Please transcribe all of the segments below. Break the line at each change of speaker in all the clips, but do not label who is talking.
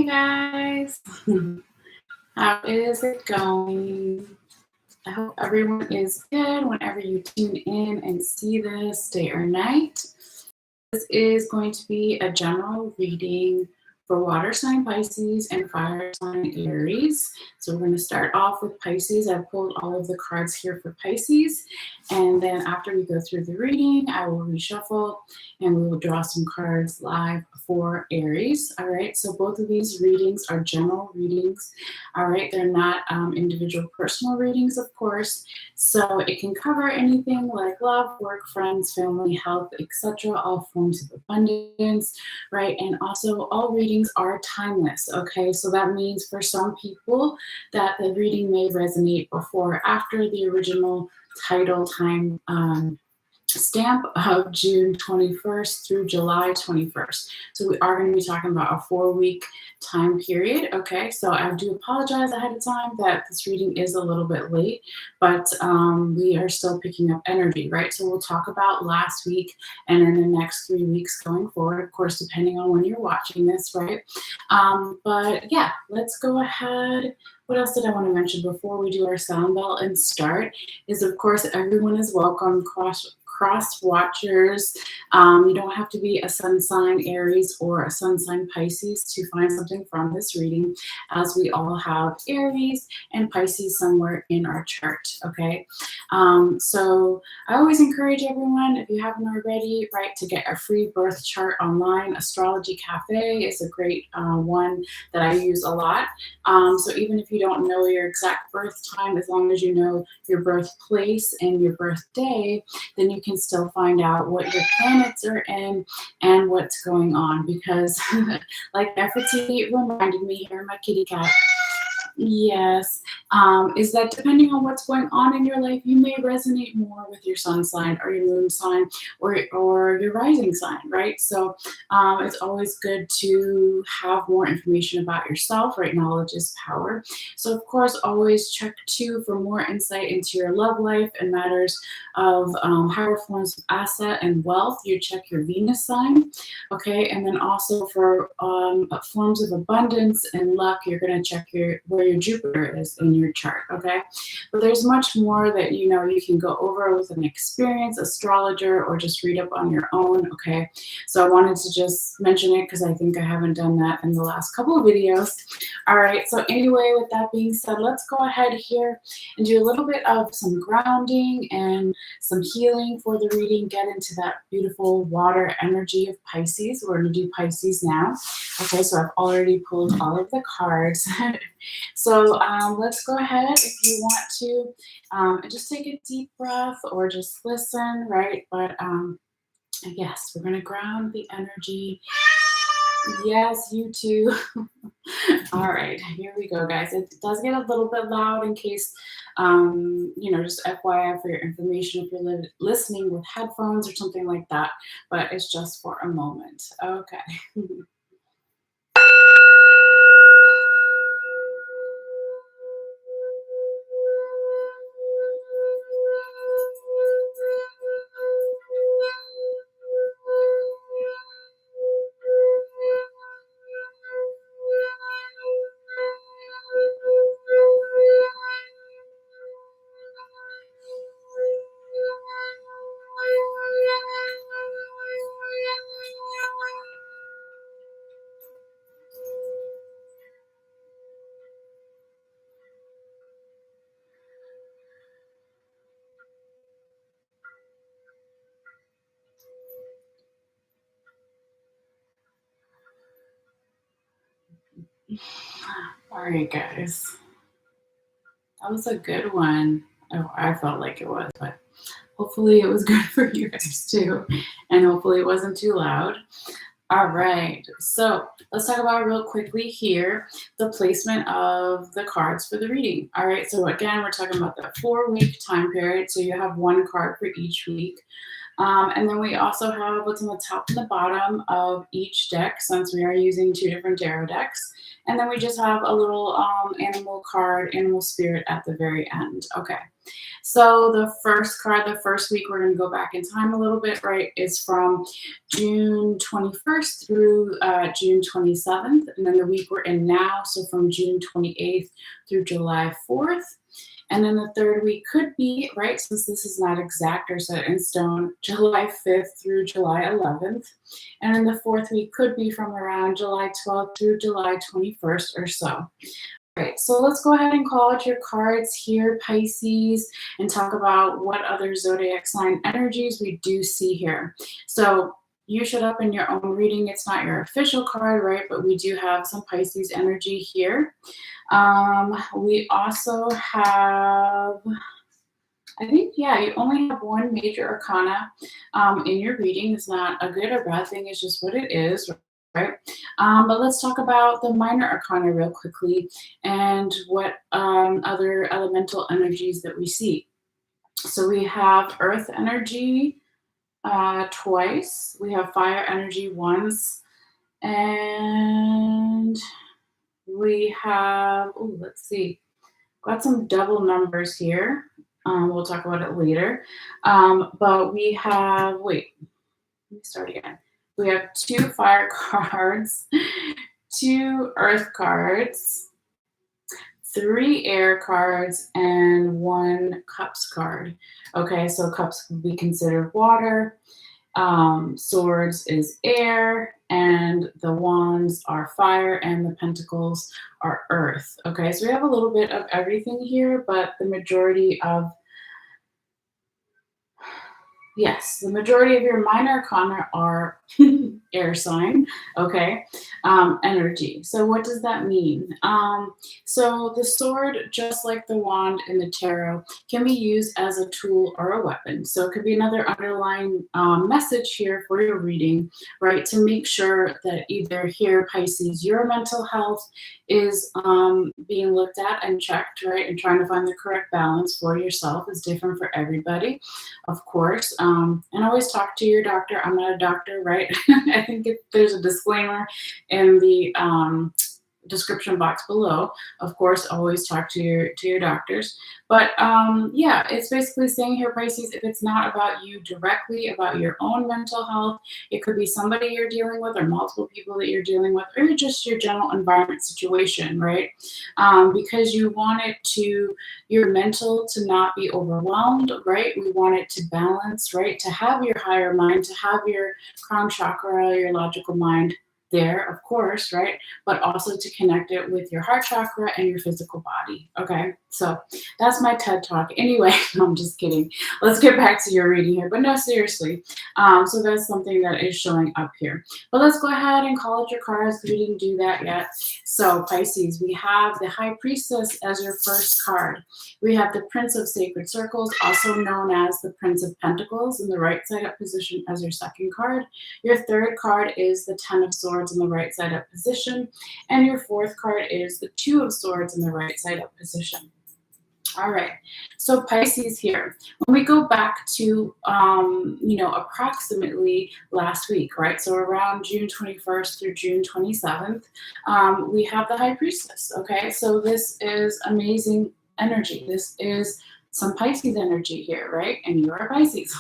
Hey guys, how is it going? I hope everyone is good whenever you tune in and see this day or night. This is going to be a general reading for water sign Pisces and fire sign Aries. So we're going to start off with Pisces. I've pulled all of the cards here for Pisces. And then after we go through the reading, I will reshuffle and we will draw some cards live for Aries. All right, so both of these readings are general readings. All right, they're not individual personal readings, of course. So it can cover anything like love, work, friends, family, health, etc., all forms of abundance, right? And also all readings are timeless, okay? So that means for some people that the reading may resonate before or after the original title time stamp of June 21st through July 21st. So we are going to be talking about a 4-week time period. Okay, so I do apologize ahead of time that this reading is a little bit late, but we are still picking up energy, right? So we'll talk about last week and then the next 3 weeks going forward, of course, depending on when you're watching this, right? But yeah, let's go ahead. What else did I want to mention before we do our sound bell and start is, of course, everyone is welcome. Cross watchers. You don't have to be a sun sign Aries or a sun sign Pisces to find something from this reading, as we all have Aries and Pisces somewhere in our chart. Okay, so I always encourage everyone, if you haven't already, right, to get a free birth chart online. Astrology Cafe is a great one that I use a lot. So even if you don't know your exact birth time, as long as you know your birthplace and your birthday, then you can still find out what your planets are in and what's going on. Because like Nefertiti reminded me here, my kitty cat, yes, is that depending on what's going on in your life, you may resonate more with your sun sign or your moon sign or your rising sign, right? So it's always good to have more information about yourself, right? Knowledge is power. So of course, always check too for more insight into your love life and matters of higher forms of asset and wealth. You check your Venus sign, okay? And then also for forms of abundance and luck, you're going to check where your Jupiter is in your chart, okay? But there's much more that you can go over with an experienced astrologer or just read up on your own, okay? So I wanted to just mention it because I think I haven't done that in the last couple of videos. All right, so anyway, with that being said, let's go ahead here and do a little bit of some grounding and some healing for the reading, get into that beautiful water energy of Pisces. We're going to do Pisces now. Okay, so I've already pulled all of the cards. So let's go ahead, if you want to, just take a deep breath or just listen, right? But yes, we're going to ground the energy. Yes, you too. All right, here we go, guys. It does get a little bit loud in case, just FYI for your information if you're listening with headphones or something like that, but it's just for a moment. Okay. All right, guys. That was a good one. Oh, I felt like it was, but hopefully it was good for you guys too. And hopefully it wasn't too loud. All right, so let's talk about real quickly here the placement of the cards for the reading. All right, so again, we're talking about that 4-week time period. So you have one card for each week. And then we also have what's on the top and the bottom of each deck, since we are using 2 different tarot decks. And then we just have a little animal card, animal spirit at the very end. Okay. So the first card, the first week, we're going to go back in time a little bit, right, is from June 21st through June 27th. and then the week we're in now, so from June 28th through July 4th. And then the third week could be, right, since this is not exact or set in stone, July 5th through July 11th. And then the fourth week could be from around July 12th through July 21st or so. All right, so let's go ahead and call out your cards here, Pisces, and talk about what other zodiac sign energies we do see here. So you showed up in your own reading. It's not your official card, right? But we do have some Pisces energy here. We also have, I think, yeah, you only have one major arcana in your reading. It's not a good or bad thing. It's just what it is, right? But let's talk about the minor arcana real quickly and what other elemental energies that we see. So we have earth energy twice. We have fire energy once. And we have, oh, let's see, got some double numbers here. We'll talk about it later. But we have, wait, let me start again. We have 2 fire cards, 2 earth cards, 3 air cards, and 1 cups card. Okay, so cups can be considered water. Swords is air, and the wands are fire, and the pentacles are earth. Okay, so we have a little bit of everything here, but the majority of your minor arcana are air sign, okay, energy. So what does that mean? So the sword, just like the wand in the tarot, can be used as a tool or a weapon. So it could be another underlying message here for your reading, right? To make sure that either here, Pisces, your mental health is being looked at and checked, right? And trying to find the correct balance for yourself is different for everybody, of course. And always talk to your doctor. I'm not a doctor, right? I think there's a disclaimer in the description box below. Of course, always talk to your doctors. But yeah, it's basically saying here, Pisces, if it's not about you directly, about your own mental health, it could be somebody you're dealing with or multiple people that you're dealing with, or just your general environment situation, right? Because you want your mental to not be overwhelmed, right? We want it to balance, right? To have your higher mind, to have your crown chakra, your logical mind there, of course, right? But also to connect it with your heart chakra and your physical body. Okay, so that's my TED talk. Anyway, no, I'm just kidding. Let's get back to your reading here. But no, seriously. So that's something that is showing up here. But let's go ahead and call out your cards. We didn't do that yet. So Pisces, we have the High Priestess as your first card. We have the Prince of Sacred Circles, also known as the Prince of Pentacles, in the right side up position as your second card. Your third card is the Ten of Swords in the right side up position. And your fourth card is the Two of Swords in the right side up position. All right, so Pisces here, when we go back to, approximately last week, right? So around June 21st through June 27th, we have the High Priestess, okay? So this is amazing energy. This is some Pisces energy here, right? And you're a Pisces.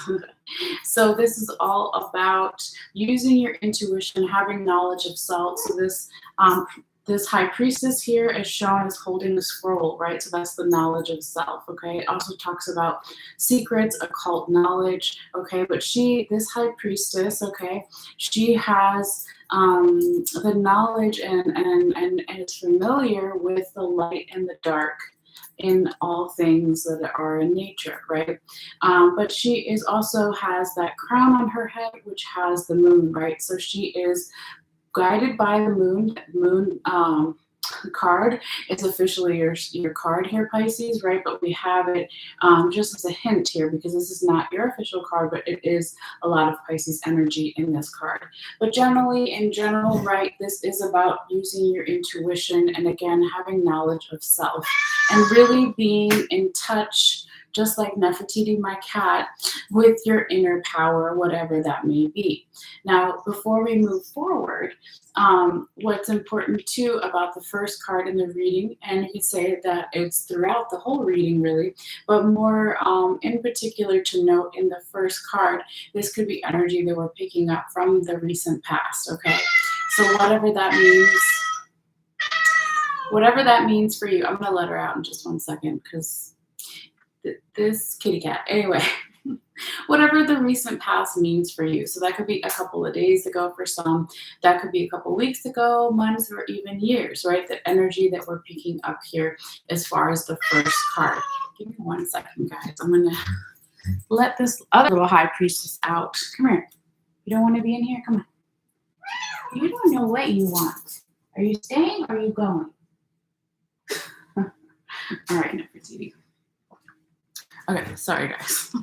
So this is all about using your intuition, having knowledge of self. So this High Priestess here is shown as holding the scroll, right? So that's the knowledge of self, okay? It also talks about secrets, occult knowledge, okay? But this High Priestess, okay, she has the knowledge and is familiar with the light and the dark in all things that are in nature, right? But she also has that crown on her head, which has the moon, right? So she is guided by the moon card. It's officially your card here, Pisces, right? But we have it just as a hint here, because this is not your official card, but it is a lot of Pisces energy in this card. But in general, right, this is about using your intuition and, again, having knowledge of self and really being in touch, just like Nefertiti, my cat, with your inner power, whatever that may be. Now, before we move forward, what's important too about the first card in the reading, and you could say that it's throughout the whole reading really, but more in particular to note in the first card, this could be energy that we're picking up from the recent past, okay? So whatever that means, whatever that means for you. I'm going to let her out in just one second because this kitty cat. Anyway, whatever the recent past means for you. So that could be a couple of days ago for some. That could be a couple of weeks ago, months, or even years, right? The energy that we're picking up here as far as the first card. Give me one second, guys. I'm going to let this other little high priestess out. Come here. You don't want to be in here? Come on. You don't know what you want. Are you staying or are you going? All right, enough for TV. Okay, sorry guys.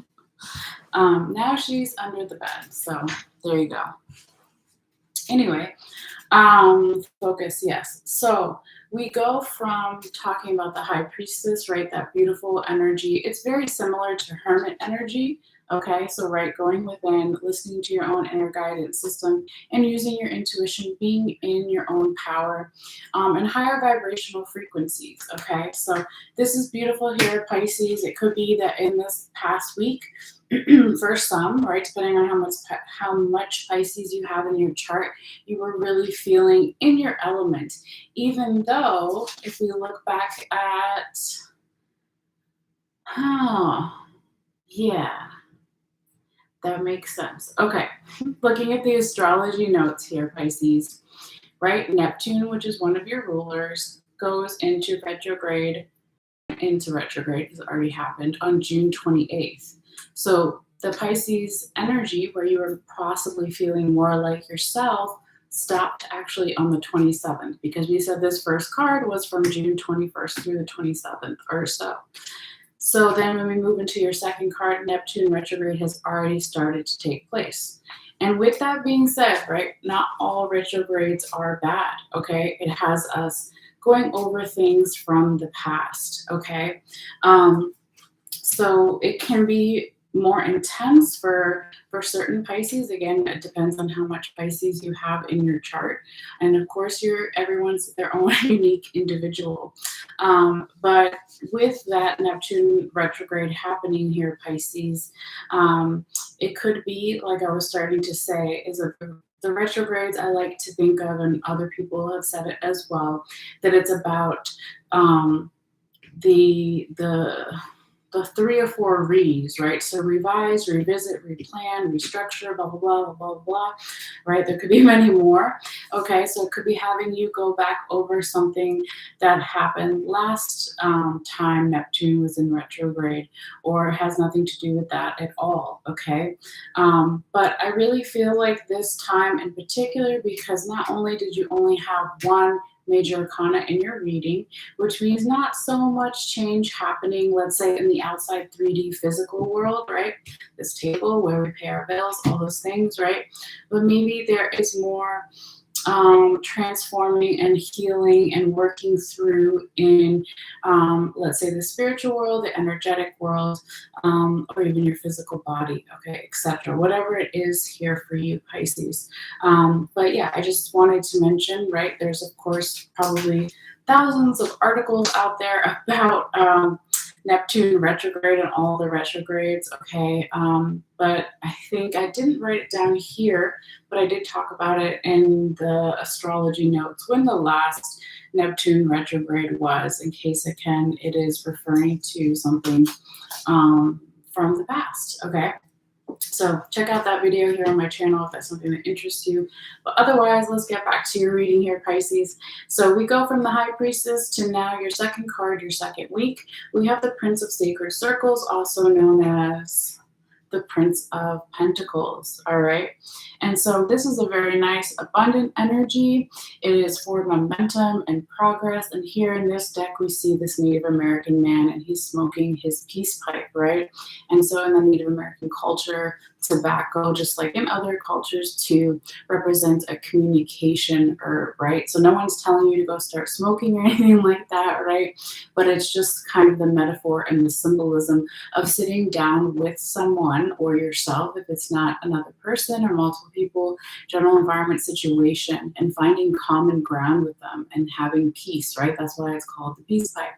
Now she's under the bed, so there you go. Anyway, focus, yes. So we go from talking about the high priestess, right? That beautiful energy. It's very similar to hermit energy. Okay, so right, going within, listening to your own inner guidance system, and using your intuition, being in your own power, and higher vibrational frequencies. Okay, so this is beautiful here, Pisces. It could be that in this past week, for some, right, depending on how much Pisces you have in your chart, you were really feeling in your element. Even though, if we look back at, yeah. That makes sense. Okay, looking at the astrology notes here, Pisces, right? Neptune, which is one of your rulers, goes into retrograde, because it already happened, on June 28th. So the Pisces energy, where you were possibly feeling more like yourself, stopped actually on the 27th, because we said this first card was from June 21st through the 27th or so. So then when we move into your second card, Neptune retrograde has already started to take place. And with that being said, right, not all retrogrades are bad, okay? It has us going over things from the past, okay? So it can be more intense for certain Pisces. Again, it depends on how much Pisces you have in your chart. And of course, everyone's their own unique individual. But with that Neptune retrograde happening here, Pisces, it could be, like I was starting to say, is the retrogrades I like to think of, and other people have said it as well, that it's about the 3 or 4 re's, right? So revise, revisit, replan, restructure, blah, blah, blah, blah, blah, blah, right? There could be many more. Okay, so it could be having you go back over something that happened last time Neptune was in retrograde, or has nothing to do with that at all, okay? But I really feel like this time in particular, because not only did you only have one major arcana in your reading, which means not so much change happening, let's say, in the outside 3D physical world, right? This table where we pay our bills, all those things, right? But maybe there is more transforming and healing and working through in, let's say, the spiritual world, the energetic world, or even your physical body, okay, etc. Whatever it is here for you, Pisces. But yeah, I just wanted to mention, right, there's of course probably thousands of articles out there about Neptune retrograde and all the retrogrades, okay? But I think I didn't write it down here, but I did talk about it in the astrology notes when the last Neptune retrograde was. In case it is referring to something from the past, okay? So check out that video here on my channel if that's something that interests you. But otherwise, let's get back to your reading here, Pisces. So we go from the High Priestess to now your second card, your second week. We have the Prince of Sacred Circles, also known as the Prince of Pentacles, all right? And so this is a very nice, abundant energy. It is for momentum and progress. And here in this deck, we see this Native American man, and he's smoking his peace pipe, right? And so in the Native American culture, tobacco, just like in other cultures too, represents a communication herb, right? So no one's telling you to go start smoking or anything like that, right? But it's just kind of the metaphor and the symbolism of sitting down with someone one or yourself, if it's not another person or multiple people, general environment situation, and finding common ground with them and having peace, right? That's why it's called the peace pipe.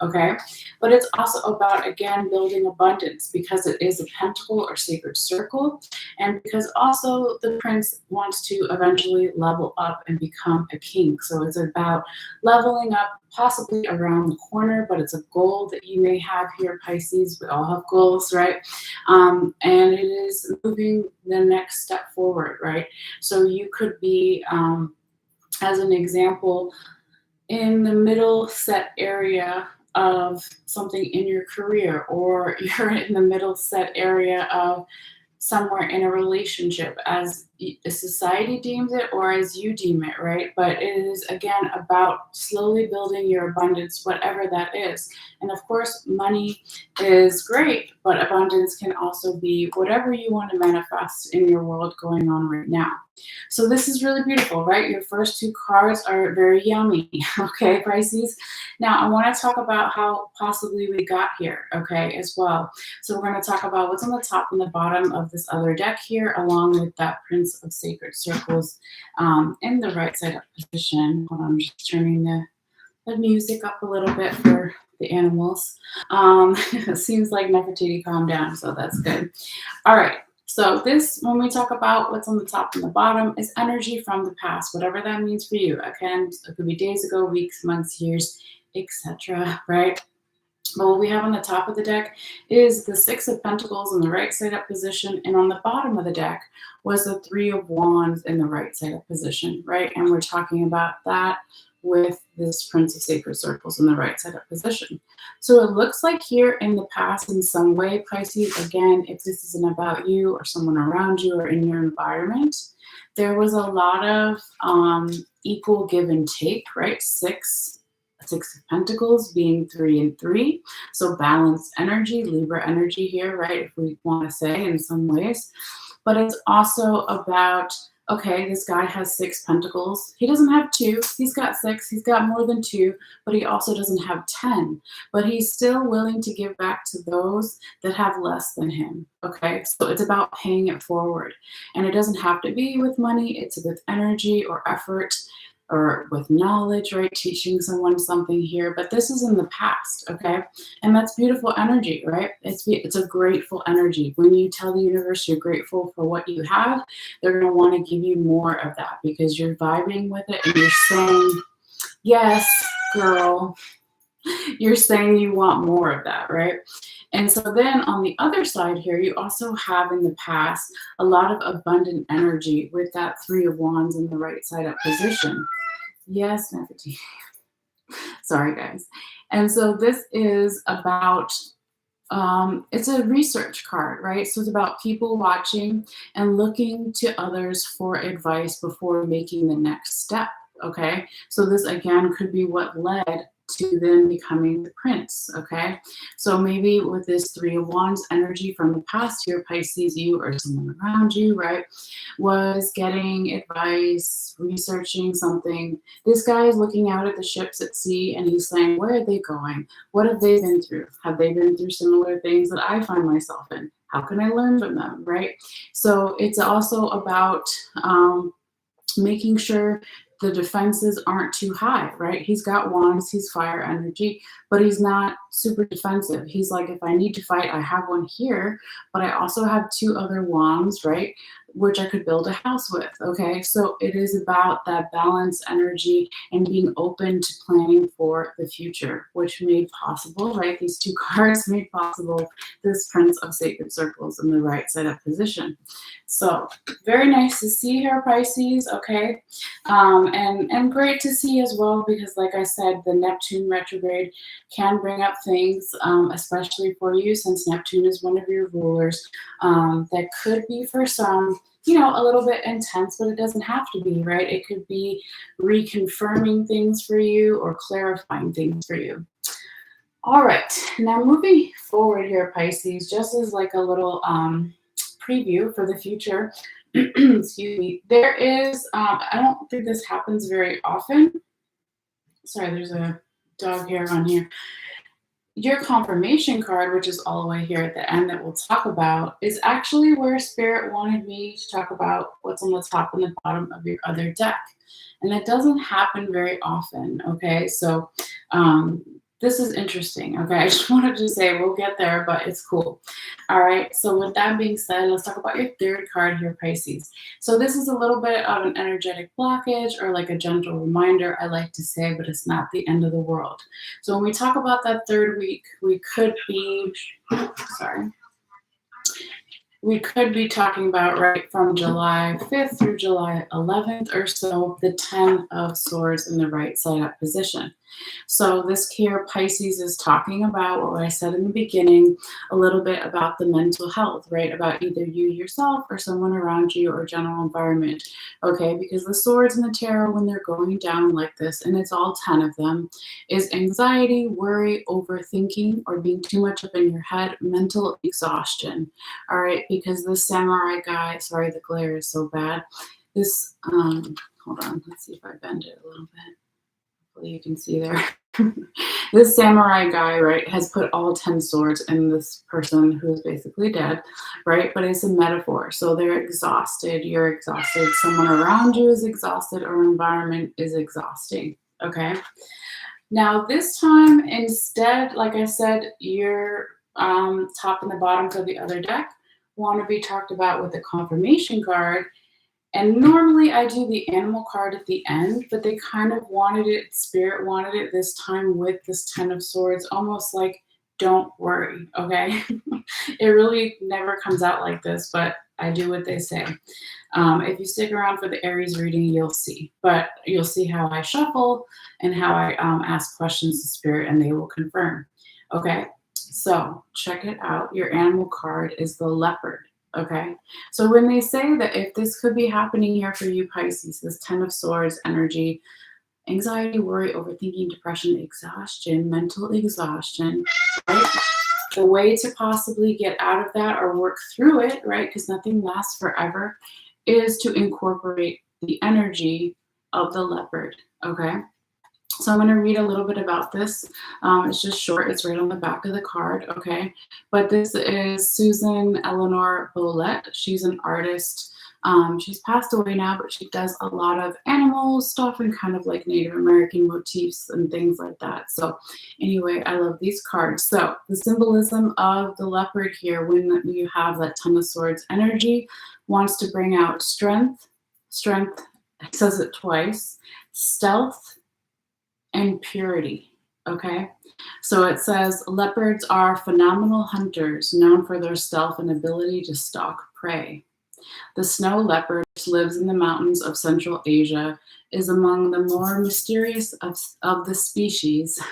Okay, but it's also about, again, building abundance because it is a pentacle or sacred circle, and because also the prince wants to eventually level up and become a king. So it's about leveling up, possibly around the corner, but it's a goal that you may have here, Pisces. We all have goals, right? And it is moving the next step forward, right? So you could be, as an example, in the middle set area of something in your career, or you're in the middle set area of somewhere in a relationship as society deems it or as you deem it, right? But it is, again, about slowly building your abundance, whatever that is. And of course, money is great, but abundance can also be whatever you want to manifest in your world going on right now. So this is really beautiful, right? Your first two cards are very yummy, okay, Pisces? Now, I want to talk about how possibly we got here, okay, as well. So we're going to talk about what's on the top and the bottom of this other deck here, along with that Prince of Sacred Circles in the right side up position. Hold on, I'm just turning the music up a little bit for the animals. It seems like Nefertiti calmed down, so that's good. All right. So this, when we talk about what's on the top and the bottom, is energy from the past, whatever that means for you. Again, it could be days ago, weeks, months, years, etc. Right? But what we have on the top of the deck is the Six of Pentacles in the right side up position, and on the bottom of the deck was the Three of Wands in the right side up position, right? And we're talking about that with this Prince of Sacred Circles in the right side up position. So it looks like here in the past, in some way, Pisces, again, if this isn't about you or someone around you or in your environment, there was a lot of equal give and take, right? Six of Pentacles being 3 and 3. So balanced energy, Libra energy here, right? If we want to say in some ways. But it's also about, okay, this guy has 6 pentacles. He doesn't have 2. He's got 6. He's got more than 2, but he also doesn't have 10. But he's still willing to give back to those that have less than him. Okay, so it's about paying it forward. And it doesn't have to be with money. It's with energy or effort or with knowledge, right? Teaching someone something here, but this is in the past, okay? And that's beautiful energy, right? It's a grateful energy. When you tell the universe you're grateful for what you have, they're going to want to give you more of that because you're vibing with it and you're saying, yes, girl, you're saying you want more of that, right? And so then on the other side here, you also have in the past a lot of abundant energy with that Three of Wands in the right side up position. Yes, Nefertiti. Sorry, guys. And so this is about, it's a research card, right? So it's about people watching and looking to others for advice before making the next step, okay? So this, again, could be what led to them becoming the prince, okay? So maybe with this Three of Wands energy from the past here, Pisces, you or someone around you, right, was getting advice, researching something. This guy is looking out at the ships at sea and he's saying, where are they going? What have they been through? Have they been through similar things that I find myself in? How can I learn from them, right? So it's also about making sure the defenses aren't too high, right? He's got wands, he's fire energy, but he's not super defensive. He's like, if I need to fight, I have one here, but I also have 2 other wands, right? Which I could build a house with, okay? So it is about that balanced energy and being open to planning for the future, which made possible, right? These 2 cards made possible this Prince of Sacred Circles in the right side up position. So very nice to see here, Pisces, okay? And great to see as well, because like I said, the Neptune retrograde can bring up things, especially for you, since Neptune is one of your rulers, that could be for some, you know, a little bit intense, but it doesn't have to be, right? It could be reconfirming things for you or clarifying things for you. All right, now moving forward here, Pisces, just as like a little preview for the future, excuse me, there is, I don't think this happens very often. Sorry, there's a dog hair on here. Your confirmation card, which is all the way here at the end that we'll talk about, is actually where Spirit wanted me to talk about what's on the top and the bottom of your other deck. And that doesn't happen very often, okay? So this is interesting, okay? I just wanted to say we'll get there, but it's cool. All right, so with that being said, let's talk about your third card here, Pisces. So this is a little bit of an energetic blockage or like a gentle reminder, I like to say, but it's not the end of the world. So when we talk about that third week, we could be talking about right from July 5th through July 11th or so, the 10 of swords in the right side up position. So this here, Pisces, is talking about what I said in the beginning, a little bit about the mental health, right? About either you yourself or someone around you or general environment, okay? Because the swords in the tarot, when they're going down like this, and it's all 10 of them, is anxiety, worry, overthinking, or being too much up in your head, mental exhaustion, all right? Because this samurai guy, sorry, the glare is so bad. This, hold on, let's see if I bend it a little bit. You can see there. This samurai guy, right, has put all 10 swords in this person who's basically dead, right? But it's a metaphor. So they're exhausted, you're exhausted, someone around you is exhausted, or environment is exhausting, okay? Now this time, instead, like I said, your top and the bottoms of the other deck want to be talked about with the confirmation card. And normally I do the animal card at the end, but they kind of wanted it, Spirit wanted it this time with this 10 of swords, almost like, don't worry, okay? It really never comes out like this, but I do what they say. If you stick around for the Aries reading, you'll see. But you'll see how I shuffle and how I ask questions to Spirit, and they will confirm, okay? So check it out. Your animal card is the leopard. Okay, so when they say that if this could be happening here for you, Pisces, this 10 of swords energy, anxiety, worry, overthinking, depression, exhaustion, mental exhaustion, right? The way to possibly get out of that or work through it, right? Because nothing lasts forever, is to incorporate the energy of the leopard, okay? So I'm going to read a little bit about this. It's just short. It's right on the back of the card, okay? But this is Susan Eleanor Bolette. She's an artist. She's passed away now, but she does a lot of animal stuff and kind of like Native American motifs and things like that. So anyway, I love these cards. So the symbolism of the leopard here, when you have that 10 of swords energy, wants to bring out strength, it says it twice, stealth, and purity, okay? So it says, leopards are phenomenal hunters known for their stealth and ability to stalk prey. The snow leopard, which lives in the mountains of Central Asia, is among the more mysterious of the species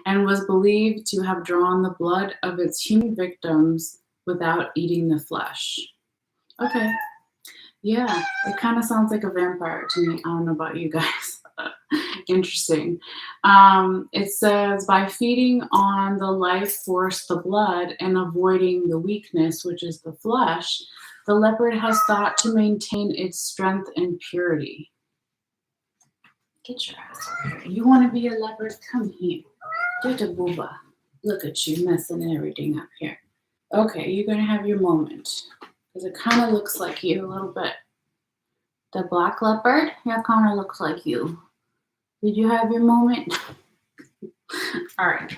and was believed to have drawn the blood of its human victims without eating the flesh. Okay, yeah, it kind of sounds like a vampire to me. I don't know about you guys. Interesting. It says, by feeding on the life force, the blood, and avoiding the weakness, which is the flesh, the leopard has thought to maintain its strength and purity. Get your ass over here. You want to be a leopard? Come here. Get a booba. Look at you messing everything up here. Okay, you're going to have your moment. Because it kind of looks like you a little bit. The black leopard, yeah, kind of looks like you. Did you have your moment? All right.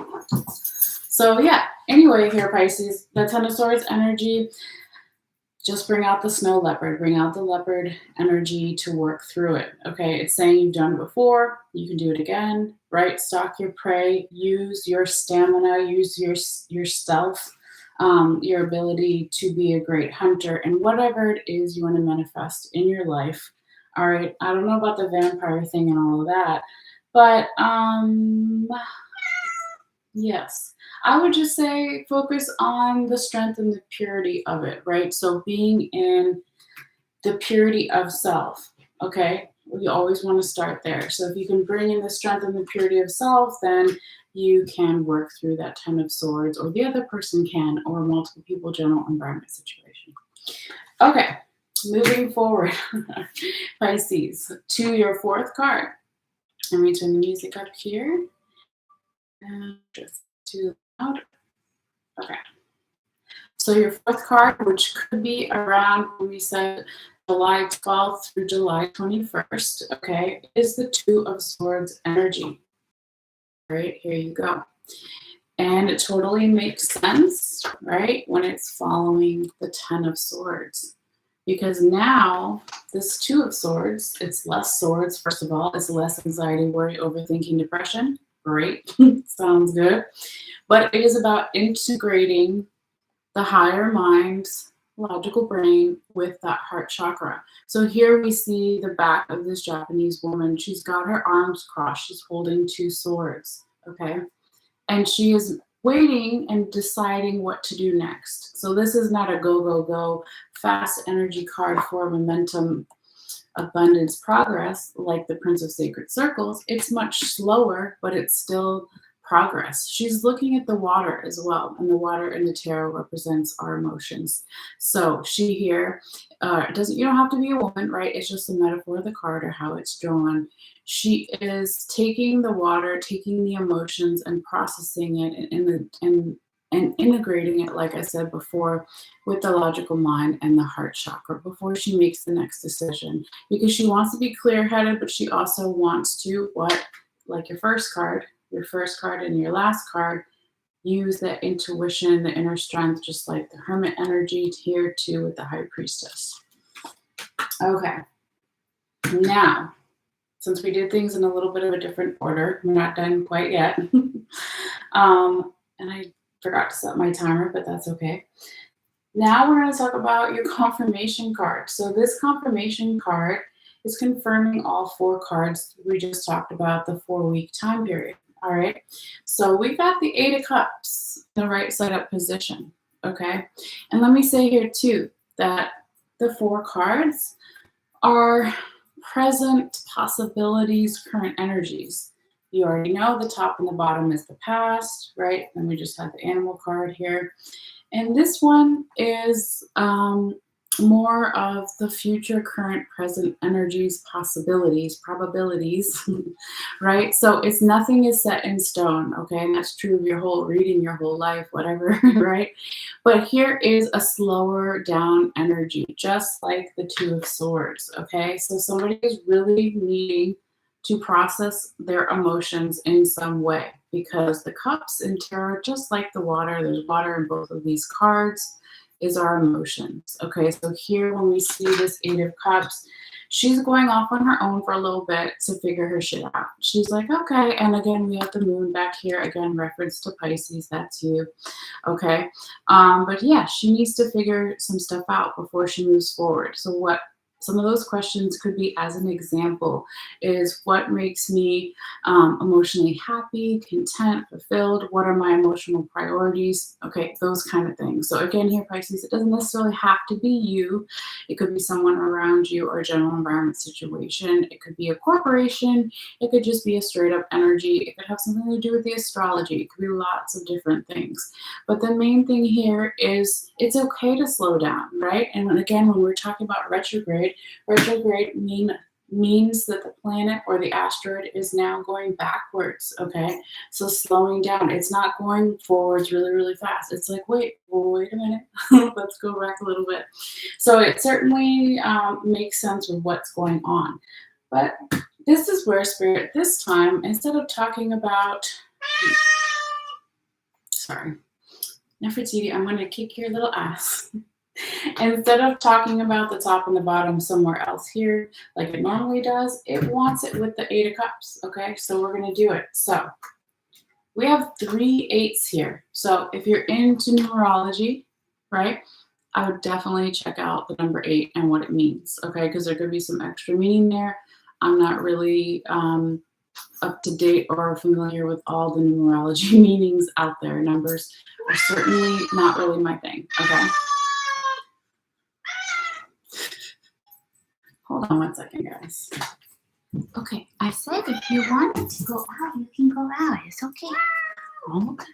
So yeah, anyway here, Pisces, the 10 of swords energy, just bring out the snow leopard, bring out the leopard energy to work through it, okay? It's saying you've done it before, you can do it again, right? Stalk your prey, use your stamina, use your stealth, your ability to be a great hunter, and whatever it is you want to manifest in your life. All right, I don't know about the vampire thing and all of that, but yes, I would just say focus on the strength and the purity of it, right? So being in the purity of self, okay? We always want to start there. So if you can bring in the strength and the purity of self, then you can work through that 10 of swords, or the other person can, or multiple people, general environment situation. Okay, moving forward, Pisces, to your fourth card. Let me turn the music up here. And just too loud? Okay. So your fourth card, which could be around, we said, July 12th through July 21st, okay, is the Two of Swords energy. Right, here you go. And it totally makes sense, right, when it's following the Ten of Swords. Because now, this Two of Swords, it's less swords, first of all. It's less anxiety, worry, overthinking, depression. Great. Sounds good. But it is about integrating the higher mind, logical brain with that heart chakra. So here we see the back of this Japanese woman. She's got her arms crossed. She's holding two swords, okay? And she is waiting and deciding what to do next. So this is not a go, go, go, fast energy card for momentum, abundance, progress, like the Prince of Sacred Circles. It's much slower, but it's still progress. She's looking at the water as well, and the water in the tarot represents our emotions. So she here doesn't, you don't have to be a woman, right? It's just a metaphor of the card or how it's drawn. She is taking the water, taking the emotions and processing it and integrating it, like I said before, with the logical mind and the heart chakra before she makes the next decision. Because she wants to be clear-headed, but she also wants to, what, like your first card and your last card, use that intuition, the inner strength, just like the Hermit energy here too with the High Priestess. Okay, now, since we did things in a little bit of a different order, we're not done quite yet. And I forgot to set my timer, but that's okay. Now we're going to talk about your confirmation card. So this confirmation card is confirming all four cards we just talked about, the 4-week time period. All right. So we got the Eight of Cups in the right side up position. Okay. And let me say here too that the four cards are present possibilities, current energies. You already know the top and the bottom is the past, right? And we just had the animal card here. And this one is more of the future, current, present energies, possibilities, probabilities, right? So it's nothing is set in stone, okay? And that's true of your whole reading, your whole life, whatever, right? But here is a slower down energy, just like the Two of Swords, okay? So somebody is really needing to process their emotions in some way, because the cups in tarot, just like the water, there's water in both of these cards, is our emotions. Okay, so here when we see this Eight of Cups, she's going off on her own for a little bit to figure her shit out. She's like, okay, and again, we have the moon back here, again, reference to Pisces, that's you, okay? But yeah, she needs to figure some stuff out before she moves forward. So what some of those questions could be, as an example, is what makes me emotionally happy, content, fulfilled? What are my emotional priorities? Okay, those kind of things. So again, here, Pisces, it doesn't necessarily have to be you. It could be someone around you or a general environment situation. It could be a corporation. It could just be a straight up energy. It could have something to do with the astrology. It could be lots of different things. But the main thing here is it's okay to slow down, right? And again, when we're talking about retrograde means that the planet or the asteroid is now going backwards, okay? So slowing down. It's not going forwards really, really fast. It's like, wait a minute. Let's go back a little bit. So it certainly makes sense with what's going on. But this is where Spirit, this time, instead of talking about, sorry, Nefertiti, I'm going to kick your little ass. Instead of talking about the top and the bottom somewhere else here, like it normally does, it wants it with the Eight of Cups, okay? So we're going to do it. So we have 3 8s here. So if you're into numerology, right, I would definitely check out the number 8 and what it means, okay? Because there could be some extra meaning there. I'm not really up to date or familiar with all the numerology meanings out there. Numbers are certainly not really my thing, okay? Hold on one second, guys.
Okay, I said if you want to go out, you can go out. It's okay.
Okay.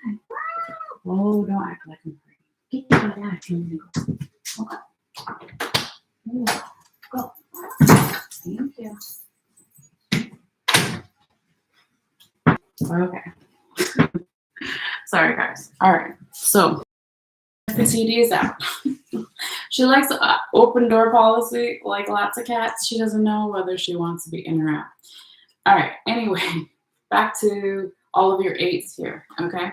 Oh, don't act like I'm pretty.
Get your out. You go.
Okay. Ooh, go. Thank you. Okay. Sorry, guys. All right. So the CD is out. She likes open door policy, like lots of cats. She doesn't know whether she wants to be in or out. All right. Anyway, back to all of your eights here. Okay.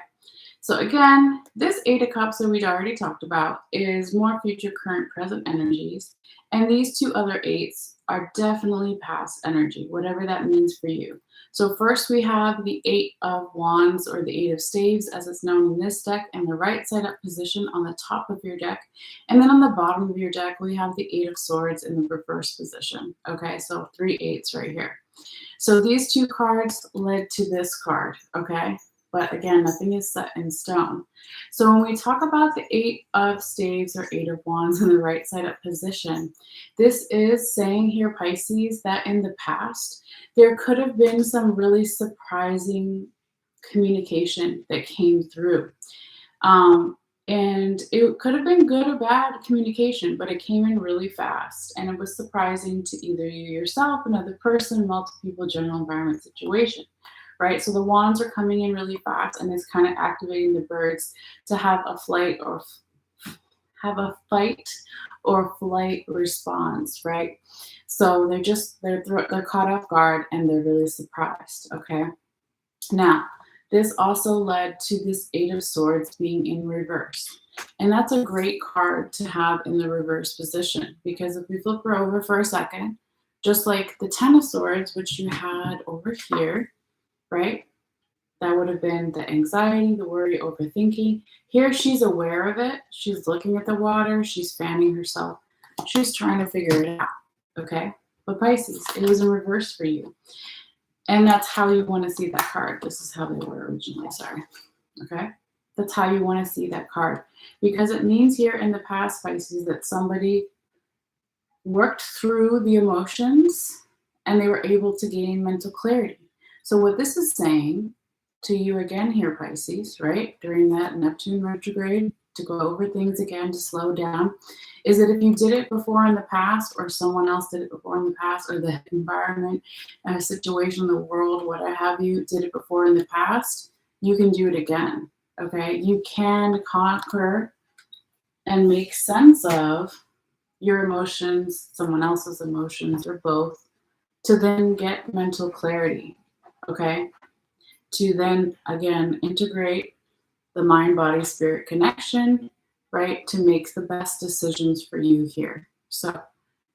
So again, this Eight of Cups that we'd already talked about is more future, current, present energies. And these two other eights are definitely past energy, whatever that means for you. So first we have the Eight of Wands, or the Eight of Staves as it's known in this deck, in the right side up position on the top of your deck. And then on the bottom of your deck, we have the Eight of Swords in the reverse position. Okay, so 3 eights right here. So these two cards led to this card, okay? But again, nothing is set in stone. So when we talk about the Eight of Staves or Eight of Wands in the right side up position, this is saying here, Pisces, that in the past, there could have been some really surprising communication that came through. And it could have been good or bad communication, but it came in really fast. And it was surprising to either you yourself, another person, multiple people, general environment situation, right? So the wands are coming in really fast, and it's kind of activating the birds to have a fight or flight response, right? So they're caught off guard and they're really surprised, okay? Now, this also led to this Eight of Swords being in reverse. And that's a great card to have in the reverse position, because if we flip her over for a second, just like the Ten of Swords, which you had over here, right? That would have been the anxiety, the worry, overthinking. Here, she's aware of it. She's looking at the water. She's fanning herself. She's trying to figure it out, okay? But Pisces, it was in reverse for you. And that's how you want to see that card. This is how they were originally, sorry. Okay? That's how you want to see that card. Because it means here in the past, Pisces, that somebody worked through the emotions and they were able to gain mental clarity. So what this is saying to you again here, Pisces, right? During that Neptune retrograde, to go over things again, to slow down, is that if you did it before in the past, or someone else did it before in the past, or the environment, a situation, the world, what have you, did it before in the past, you can do it again, okay? You can conquer and make sense of your emotions, someone else's emotions, or both, to then get mental clarity, okay? To then, again, integrate the mind-body-spirit connection, right, to make the best decisions for you here. So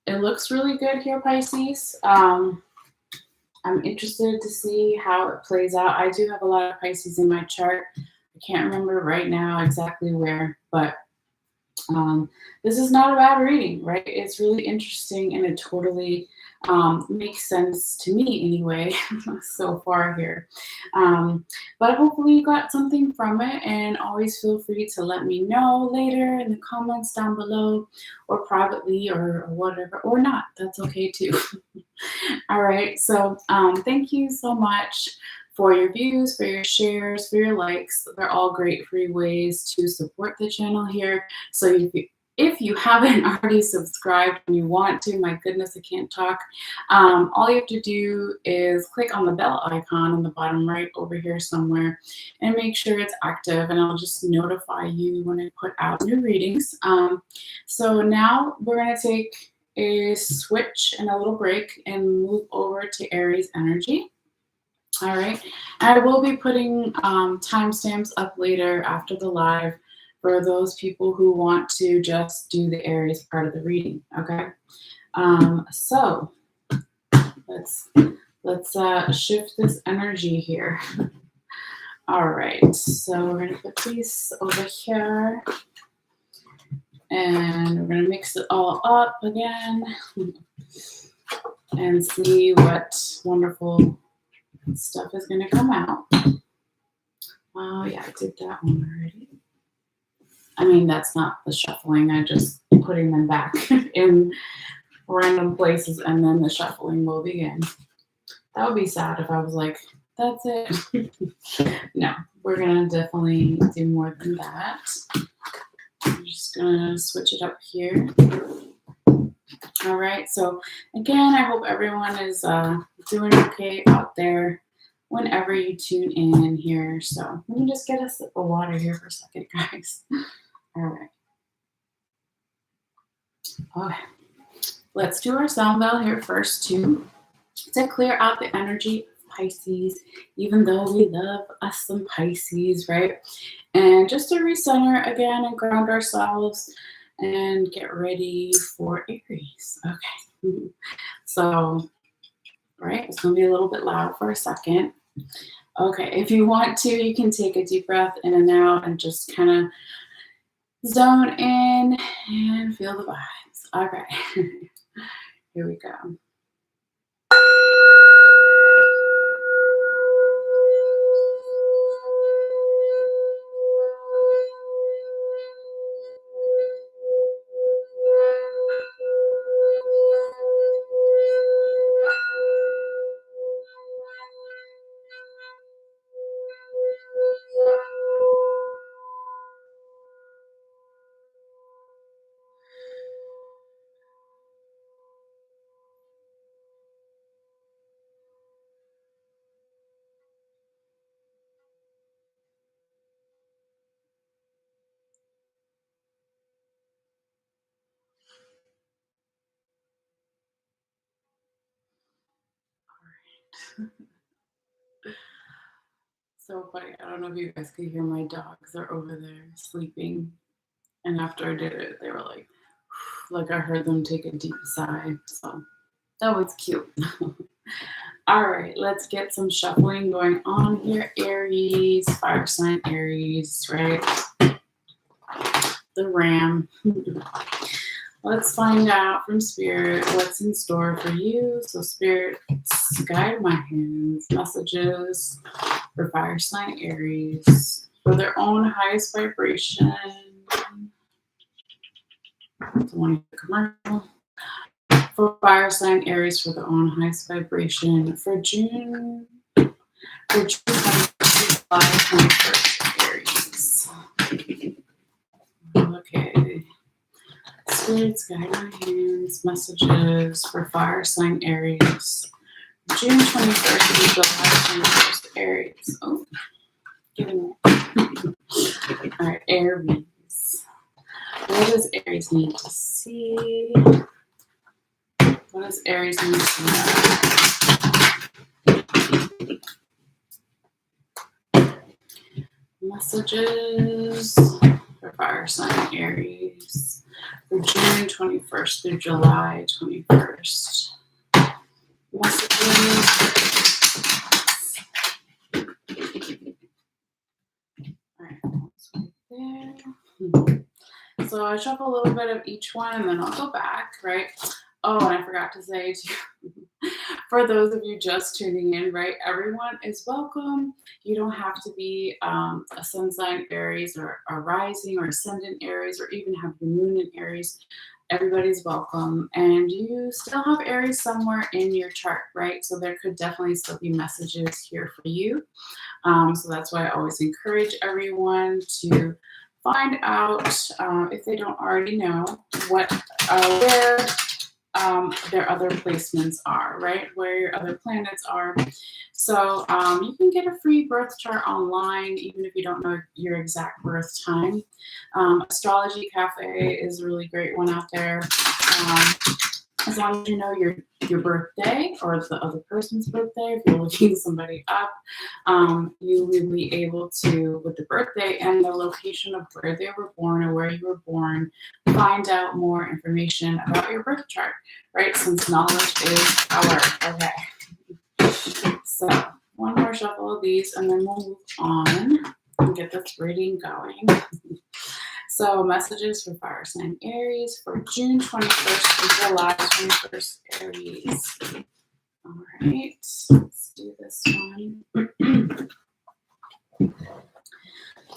it looks really good here, Pisces. I'm interested to see how it plays out. I do have a lot of Pisces in my chart. I can't remember right now exactly where, but this is not a bad reading, right? It's really interesting, and it totally makes sense to me anyway so far here. But hopefully you got something from it, and always feel free to let me know later in the comments down below, or privately, or whatever, or not. That's okay too. All right, so thank you so much for your views, for your shares, for your likes. They're all great free ways to support the channel here. So if you haven't already subscribed and you want to, my goodness, I can't talk. All you have to do is click on the bell icon on the bottom right over here somewhere and make sure it's active, and I'll just notify you when I put out new readings. So now we're going to take a switch and a little break and move over to Aries energy. All right, I will be putting timestamps up later after the live for those people who want to just do the Aries part of the reading. Okay, so let's shift this energy here. All right, so we're gonna put these over here, and we're gonna mix it all up again and see what wonderful stuff is going to come out. Oh yeah, I did that one already. I mean, that's not the shuffling. I just putting them back in random places, and then the shuffling will begin. That would be sad if I was like, that's it. No, we're going to definitely do more than that. I'm just going to switch it up here. All right, so again, I hope everyone is doing okay out there. whenever you tune in here. So let me just get a sip of water here for a second, guys. All right. Okay. Let's do our sound bell here first too, to clear out the energy of Pisces, even though we love us some Pisces, right? And just to recenter again and ground ourselves and get ready for Aries. Okay. So, right, it's going to be a little bit loud for a second. Okay, if you want to, you can take a deep breath in and out and just kind of zone in and feel the vibes. Okay. Here we go. So funny. I don't know if you guys could hear my dogs. They're over there sleeping. And after I did it, they were like I heard them take a deep sigh. So that was cute. All right, let's get some shuffling going on here. Aries, fire sign Aries, right? The Ram. Let's find out from Spirit what's in store for you. So Spirit, guide my hands, messages for fire sign Aries for their own highest vibration. Commercial. For fire sign Aries for their own highest vibration for June 21st, July 21st, Aries. Okay. Spirits, guide my hands, messages for fire sign Aries. June 21st to July 21st, Aries. Oh, getting it. All right, Aries. What does Aries need to see? What does Aries need to know? Messages for fire sign Aries for June 21st through July 21st. Messages. All right, that's right there. So I shuffle a little bit of each one and then I'll go back, right? Oh, and I forgot to say too, for those of you just tuning in, right? Everyone is welcome. You don't have to be a sun sign Aries or a rising or ascendant Aries or even have the moon in Aries. Everybody's welcome. And you still have Aries somewhere in your chart, right? So there could definitely still be messages here for you. So that's why I always encourage everyone to find out, if they don't already know, what where their other placements are, right? Where your other planets are. So you can get a free birth chart online, even if you don't know your exact birth time. Astrology Cafe is a really great one out there. As long as you know your birthday or the other person's birthday, if you're looking somebody up, you will be able to, with the birthday and the location of where they were born or where you were born, find out more information about your birth chart, right? Since knowledge is power. Okay. So one more shuffle of these and then we'll move on and get this reading going. So messages for fire sign Aries for June 21st to July 21st, Aries. All right, let's do this one.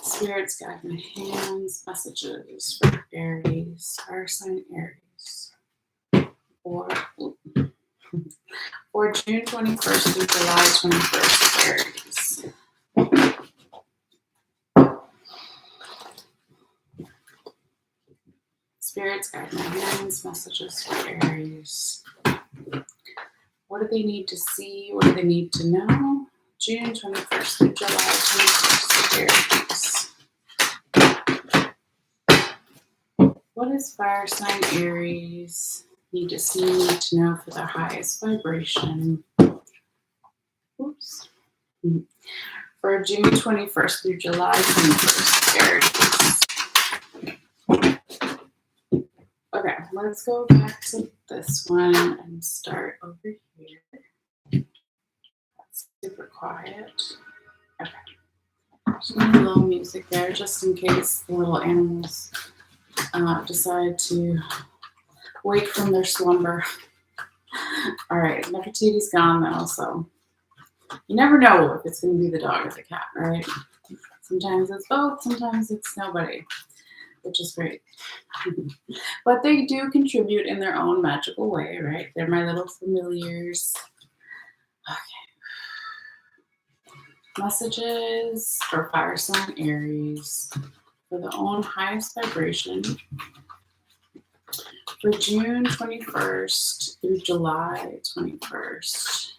Spirits, guide my hands, messages for Aries, fire sign Aries. For June 21st to July 21st, Aries. Spirits, guide my hands, messages for Aries. What do they need to see? What do they need to know? June 21st through July 21st, Aries. What does fire sign Aries need to see, need to know for their highest vibration? Oops. For June 21st through July 21st, Aries. Okay, let's go back to this one and start over here. That's super quiet. Okay. Just need a little music there just in case the little animals decide to wake from their slumber. All right, Nefertiti's gone though, so you never know if it's going to be the dog or the cat, right? Sometimes it's both, sometimes it's nobody, which is great. But they do contribute in their own magical way, right? They're my little familiars. Okay. Messages for fire sign Aries for their own highest vibration for June 21st through July 21st.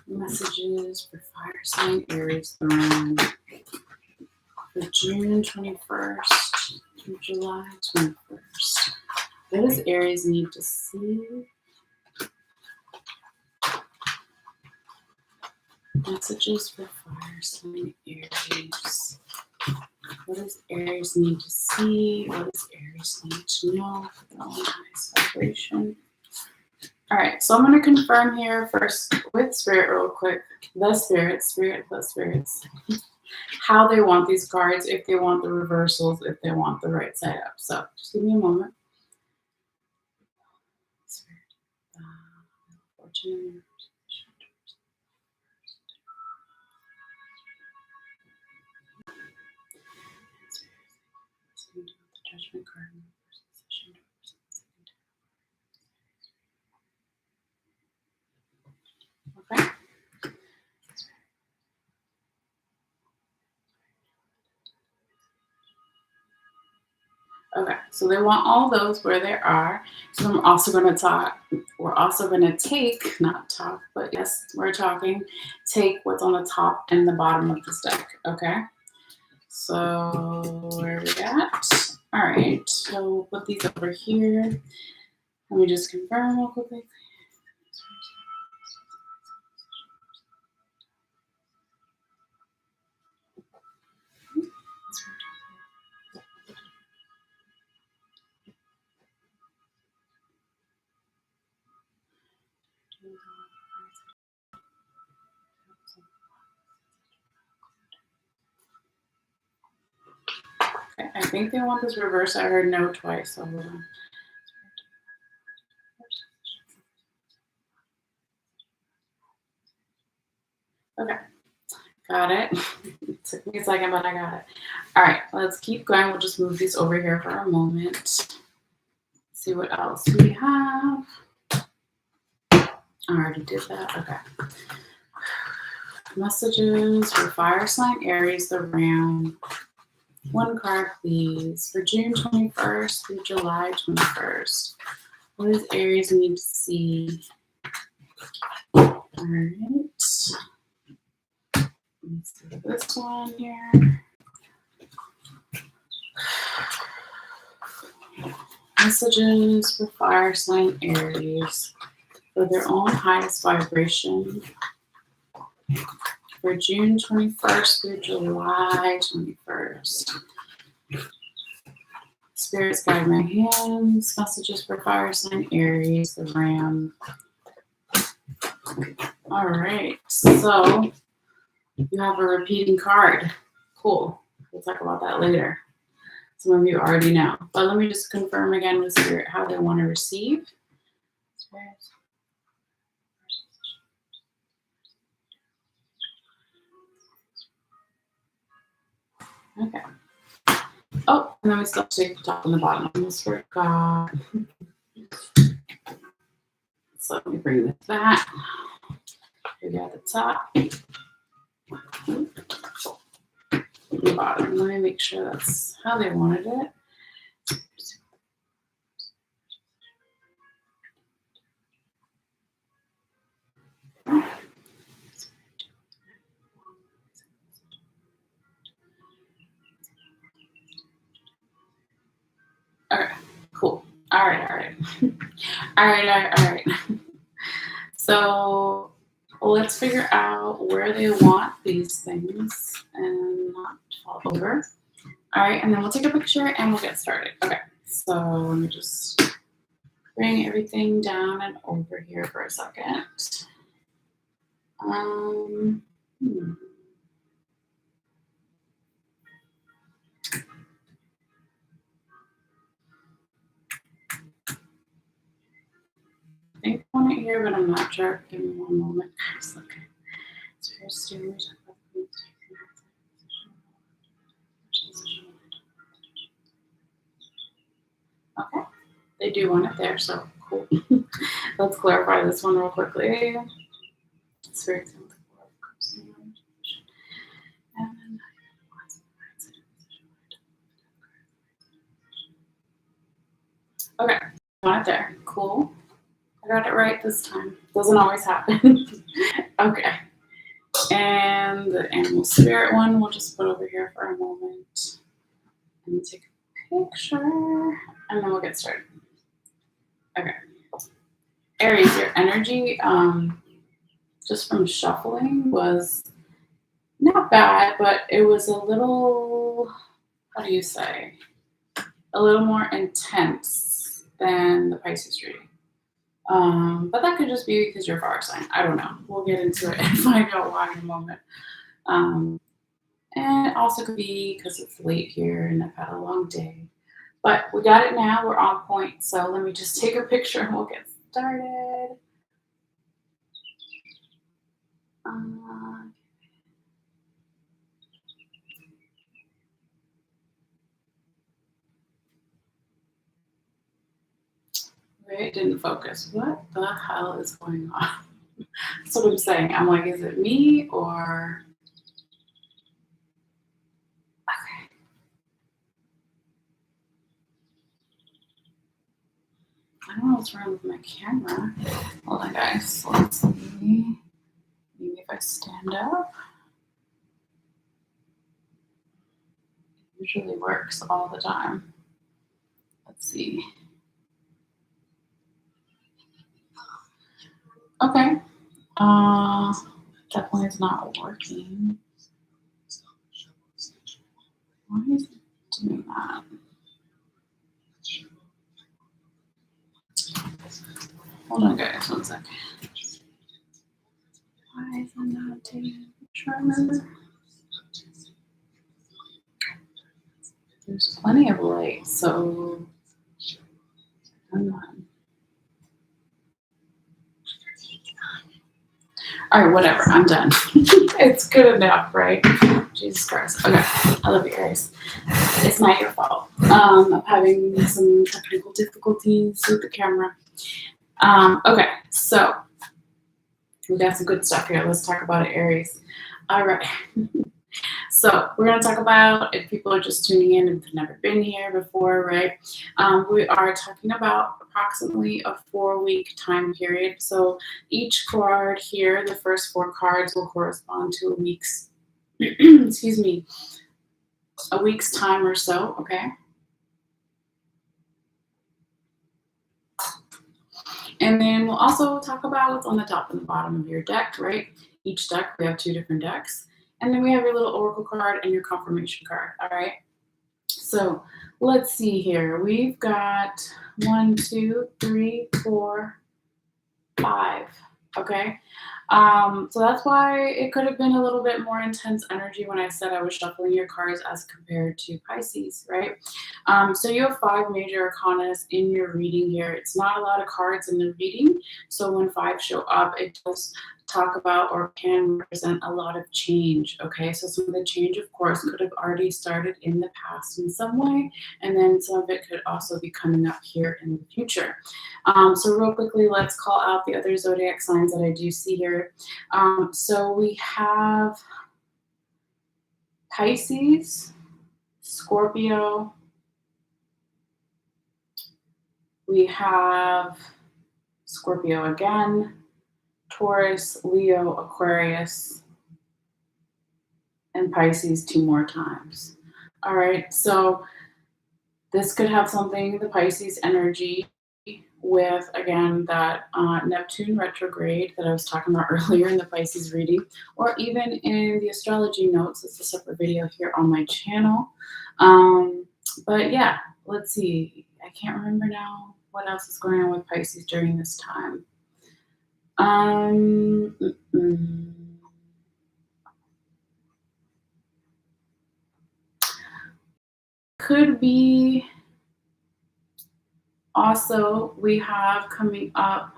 Messages for fire sign Aries throne for June 21st through July 21st. What does Aries need to see? Messages for fire sign Aries. What does Aries need to see? What does Aries need to know for their own highest vibration? All right, so I'm going to confirm here first with Spirit real quick. The spirits, how they want these cards, if they want the reversals, if they want the right side up. So just give me a moment. Spirit, fortune. The Judgment card. Okay. Okay, so they want all those where they are. So I'm also going to talk. We're also going to take, not talk, but yes, we're talking. Take what's on the top and the bottom of this deck. Okay. So where are we at? All right. So we'll put these over here. Let me just confirm real quickly. Okay, I think they want this reverse. I heard no twice. So hold on. Okay, got it. It took me a second, but I got it. All right, let's keep going. We'll just move these over here for a moment. See what else we have. I already did that. Okay. Messages for fire sign Aries, the Ram. One card, please, for June 21st through July 21st. What does Aries need to see? All right. Let's see this one here. Messages for fire sign Aries for their own highest vibration for June 21st through July 21st. Spirits guide my hands. Messages for fire sign Aries, the Ram. All right, so you have a repeating card. Cool. We'll talk about that later. Some of you already know. But let me just confirm again with Spirit how they want to receive. Okay. Oh, and then we still take the top and the bottom. I almost forgot. So let me bring this back. We got the top. The bottom. Let me make sure that's how they wanted it. All right. So let's figure out where they want these things and not fall over. All right, and then we'll take a picture and we'll get started. Okay, so let me just bring everything down and over here for a second. Hmm. I think I want it here, but I'm not sure. Give me one moment. Okay. So here's student. Okay, they do want it there, so cool. Let's clarify this one real quickly. It's very simple. Okay, got it there. Cool. I got it right this time. Doesn't always happen. Okay. And the animal spirit one we'll just put over here for a moment and take a picture, and then we'll get started. Okay. Aries, your energy, just from shuffling, was not bad, but it was a little, how do you say, a little more intense than the Pisces reading. But that could just be because you're a fire sign. I don't know. We'll get into it and find out why in a moment. And it also could be because it's late here and I've had a long day. But we got it now. We're on point. So let me just take a picture and we'll get started. It didn't focus. What the hell is going on? That's what I'm saying. I'm like, is it me or... Okay. I don't know what's wrong with my camera. Hold on, guys. Let's see. Maybe if I stand up. It usually works all the time. Let's see. Okay. Definitely is not working. Why is it doing that? Hold on, guys. 1 second. Why is it not taking a picture? There's plenty of light, so come on. All right, whatever. I'm done. It's good enough, right? Jesus Christ. Okay, I love you, Aries. It's not your fault. I'm having some technical difficulties with the camera. Okay, so we got some good stuff here. Let's talk about it, Aries. All right. So we're going to talk about, if people are just tuning in and have never been here before, right? We are talking about approximately a 4-week time period. So each card here, the first 4 cards, will correspond to a week's, excuse me, a week's time or so, okay? And then we'll also talk about what's on the top and the bottom of your deck, right? Each deck, we have 2 different decks. And then we have your little oracle card and your confirmation card, all right? So let's see here. We've got 1, 2, 3, 4, 5, okay? So that's why it could have been a little bit more intense energy when I said I was shuffling your cards as compared to Pisces, right? So you have 5 major arcanas in your reading here. It's not a lot of cards in the reading, so when 5 show up, it does talk about or can represent a lot of change, okay? So some of the change, of course, could have already started in the past in some way, and then some of it could also be coming up here in the future. So real quickly, let's call out the other zodiac signs that I do see here. So we have Pisces, Scorpio, we have Scorpio again, Taurus, Leo, Aquarius, and Pisces 2 more times. All right, so this could have something, the Pisces energy, with, again, that Neptune retrograde that I was talking about earlier in the Pisces reading, or even in the Astrology Notes. It's a separate video here on my channel. But yeah, let's see. I can't remember now what else is going on with Pisces during this time. Could be also, we have coming up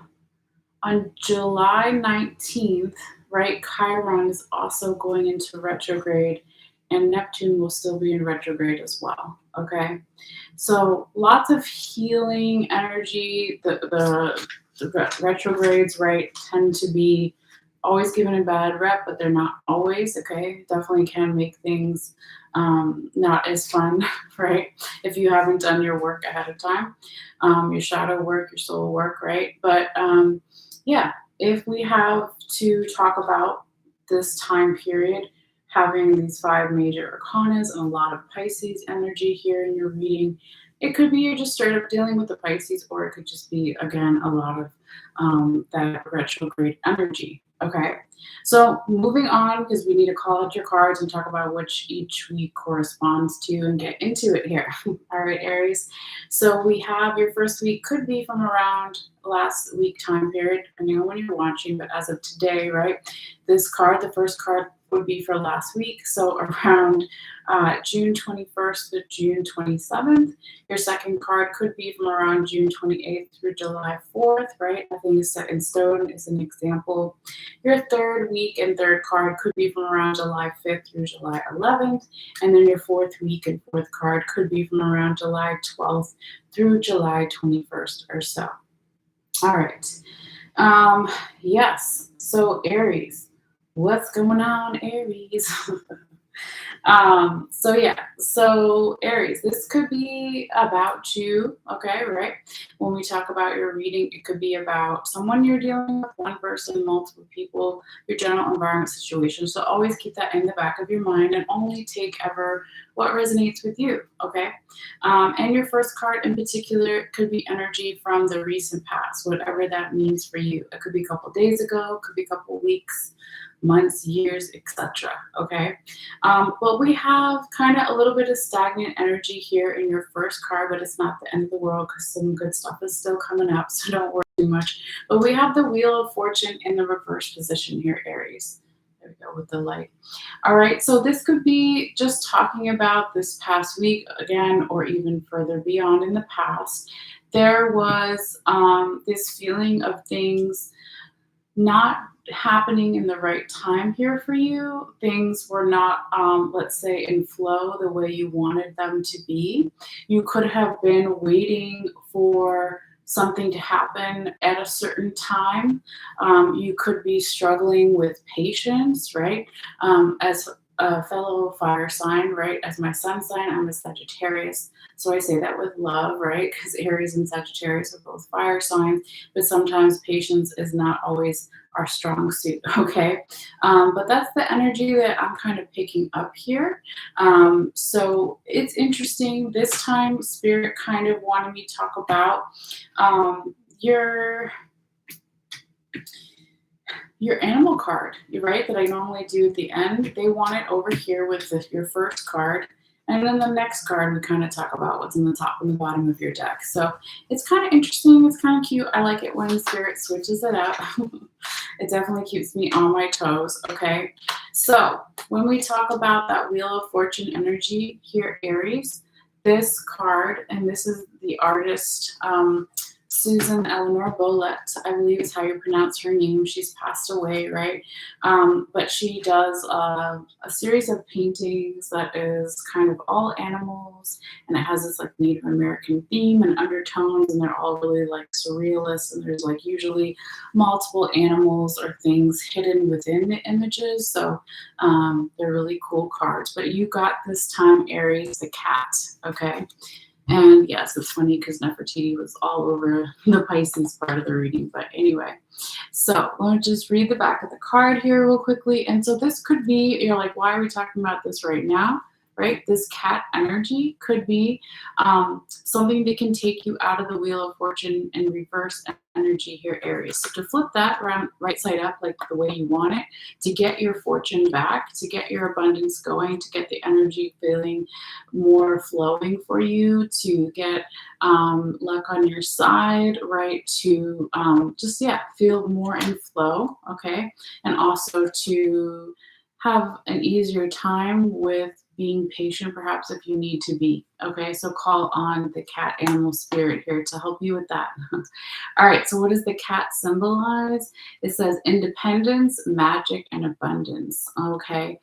on July 19th, right? Chiron is also going into retrograde, and Neptune will still be in retrograde as well. Okay, so lots of healing energy. The retrogrades, right, tend to be always given a bad rep, but they're not always. Okay, definitely can make things not as fun, right? If you haven't done your work ahead of time, your shadow work, your soul work, right? But yeah, if we have to talk about this time period, having these 5 major arcanas and a lot of Pisces energy here in your reading, it could be you're just straight up dealing with the Pisces, or it could just be, again, a lot of that retrograde energy. Okay, so moving on, because we need to call out your cards and talk about which each week corresponds to and get into it here. All right, Aries. So we have your first week could be from around last week time period, depending on when you're watching, but as of today, right, this card, the first card, would be for last week, so around June 21st to June 27th. Your second card could be from around June 28th through July 4th, right? Nothing is set in stone is an example. Your third week and third card could be from around July 5th through July 11th, and then your fourth week and fourth card could be from around July 12th through July 21st or so. All right. Yes, so Aries. What's going on, Aries? So yeah, so Aries, this could be about you, okay, right? When we talk about your reading, it could be about someone you're dealing with, one person, multiple people, your general environment situation. So always keep that in the back of your mind and only take ever what resonates with you, okay? And your first card in particular could be energy from the recent past, whatever that means for you. It could be a couple days ago, it could be a couple weeks, months, years, etc. Okay, but we have kind of a little bit of stagnant energy here in your first card, but it's not the end of the world because some good stuff is still coming up, so don't worry too much. But we have the Wheel of Fortune in the reverse position here, Aries. There we go with the light. All right, so this could be just talking about this past week again, or even further beyond in the past. There was this feeling of things not happening in the right time here for you. Things were not, let's say, in flow the way you wanted them to be. You could have been waiting for something to happen at a certain time. You could be struggling with patience, right? As a fellow fire sign, right? As my sun sign, I'm a Sagittarius. So I say that with love, right? Because Aries and Sagittarius are both fire signs, but sometimes patience is not always our strong suit, okay? But that's the energy that I'm kind of picking up here. So it's interesting. This time, Spirit kind of wanted me to talk about your animal card, right, that I normally do at the end. They want it over here with your first card. And then the next card, we kind of talk about what's in the top and the bottom of your deck. So it's kind of interesting. It's kind of cute. I like it when Spirit switches it up. It definitely keeps me on my toes, okay? So when we talk about that Wheel of Fortune energy here, Aries, this card, and this is the artist, Susan Eleanor Bolett, I believe is how you pronounce her name. She's passed away, right? But she does a series of paintings that is kind of all animals, and it has this like Native American theme and undertones, and they're all really like surrealist, and there's like usually multiple animals or things hidden within the images. So they're really cool cards. But you got this time, Aries, the cat, okay? And yes, it's funny because Nefertiti was all over the Pisces part of the reading. But anyway, so let me just read the back of the card here real quickly. And so this could be, you're like, why are we talking about this right now? right? This cat energy could be something that can take you out of the wheel of fortune and reverse energy here, Aries. So to flip that around right side up, like the way you want it, to get your fortune back, to get your abundance going, to get the energy feeling more flowing for you, to get luck on your side, right? To just, yeah, feel more in flow, okay? And also to have an easier time with being patient, perhaps if you need to be. Okay, so call on the cat animal spirit here to help you with that. All right, so what does the cat symbolize? It says independence, magic, and abundance. Okay,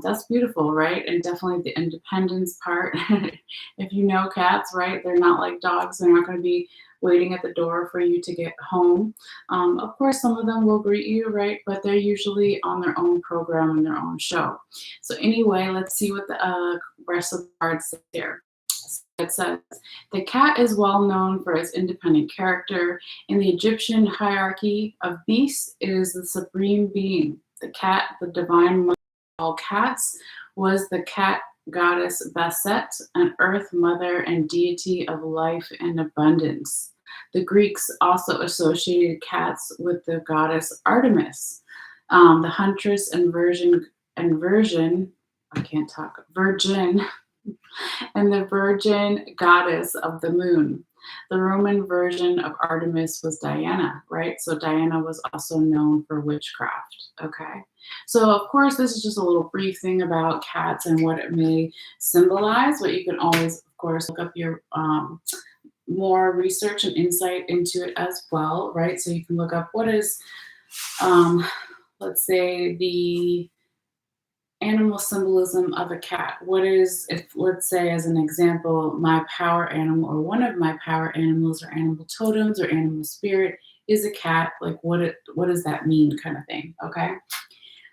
that's beautiful, right? And definitely the independence part. If you know cats, right, they're not like dogs, they're not going to be waiting at the door for you to get home. Of course, some of them will greet you, right? But they're usually on their own program and their own show. So anyway, let's see what the rest of the cards say here. It says, the cat is well known for its independent character. In the Egyptian hierarchy of beasts, it is the supreme being. The cat, the divine mother of all cats, was the cat goddess Bastet, an earth mother and deity of life and abundance. The Greeks also associated cats with the goddess Artemis, the huntress and virgin, I can't talk, virgin, and the virgin goddess of the moon. The Roman version of Artemis was Diana, right? So Diana was also known for witchcraft, okay? So of course, this is just a little brief thing about cats and what it may symbolize, but you can always, of course, look up your more research and insight into it as well, right? So you can look up what is, let's say, the animal symbolism of a cat. What is, if let's say as an example, my power animal or one of my power animals or animal totems or animal spirit is a cat, like what does that mean, kind of thing, okay?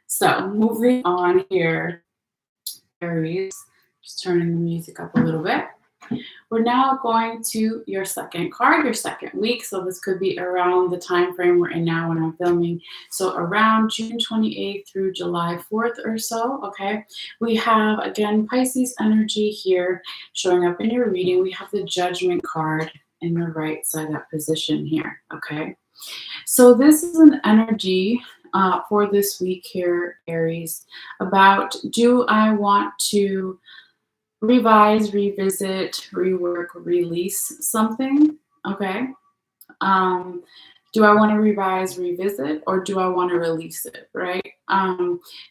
So moving on here, Aries, just turning the music up a little bit. We're now going to your second card, your second week. So this could be around the time frame we're in now when I'm filming. So around June 28th through July 4th or so, okay? We have, again, Pisces energy here showing up in your reading. We have the Judgment card in the right side up position here, okay? So this is an energy for this week here, Aries, about do I want to revise, revisit, rework, release something, okay? Do I want to revise, revisit, or do I want to release it, right?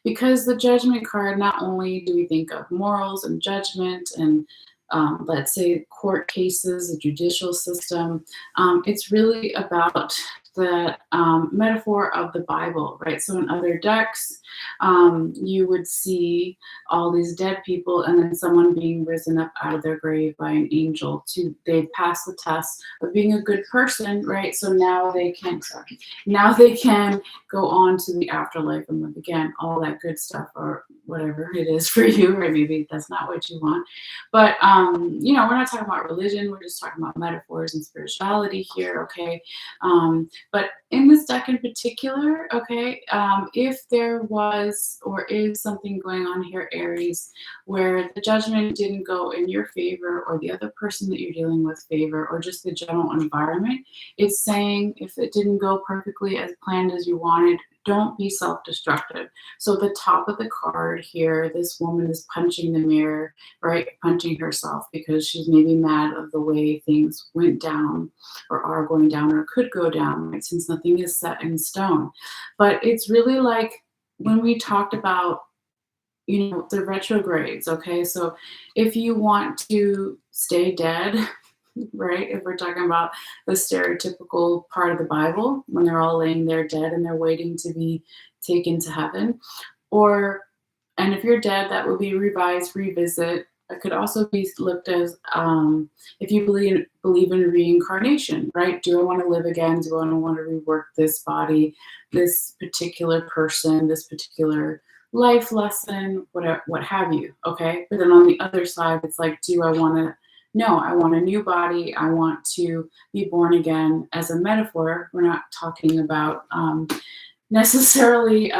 Because the Judgment card, not only do we think of morals and judgment and let's say court cases, the judicial system, it's really about the metaphor of the Bible, right? So in other decks, you would see all these dead people and then someone being risen up out of their grave by an angel. They've passed the test of being a good person, right? So now they can, now they can go on to the afterlife and live again, all that good stuff, or whatever it is for you, or maybe that's not what you want. But you know, we're not talking about religion, we're just talking about metaphors and spirituality here, okay? But in this deck in particular, okay, if there was or is something going on here, Aries, where the judgment didn't go in your favor or the other person that you're dealing with favor, or just the general environment, it's saying if it didn't go perfectly as planned as you wanted, don't be self-destructive. So the top of the card here, this woman is punching the mirror, right? Punching herself because she's maybe mad of the way things went down or are going down or could go down, right? Since nothing is set in stone. But it's really like when we talked about, you know, the retrogrades, okay? So if you want to stay dead, right? If we're talking about the stereotypical part of the Bible, when they're all laying there dead and they're waiting to be taken to heaven, and if you're dead, that would be revise, revisit. It could also be looked as if you believe in reincarnation, right? Do I want to live again? Do I want to rework this body, this particular person, this particular life lesson, whatever, what have you? Okay, but then on the other side, it's like, do I want to? No, I want a new body. I want to be born again. As a metaphor, we're not talking about necessarily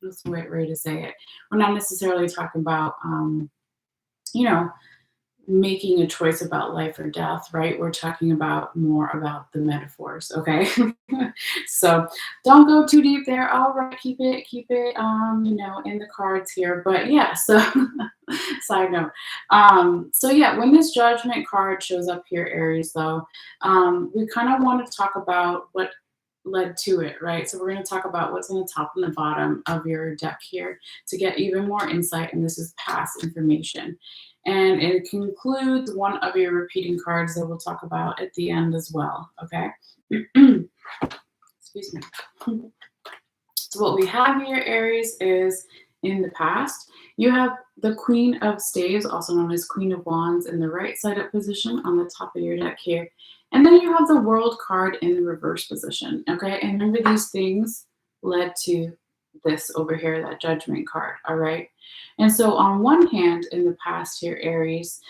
That's the right way to say it. We're not necessarily talking about, you know, making a choice about life or death, right? We're talking about more about the metaphors, okay? So don't go too deep there. All right, keep it, in the cards here. But yeah, so side note. So yeah, when this judgment card shows up here, Aries, though, we kind of want to talk about what led to it, right? So we're going to talk about what's on the top and the bottom of your deck here to get even more insight. And this is past information. And it concludes one of your repeating cards that we'll talk about at the end as well, okay? Excuse me. So what we have here, Aries, is in the past, you have the Queen of Staves, also known as Queen of Wands, in the right side up position on the top of your deck here. And then you have the World card in the reverse position, okay? And remember, these things led to this over here, that Judgment card, all right? And so on one hand, in the past here, Aries,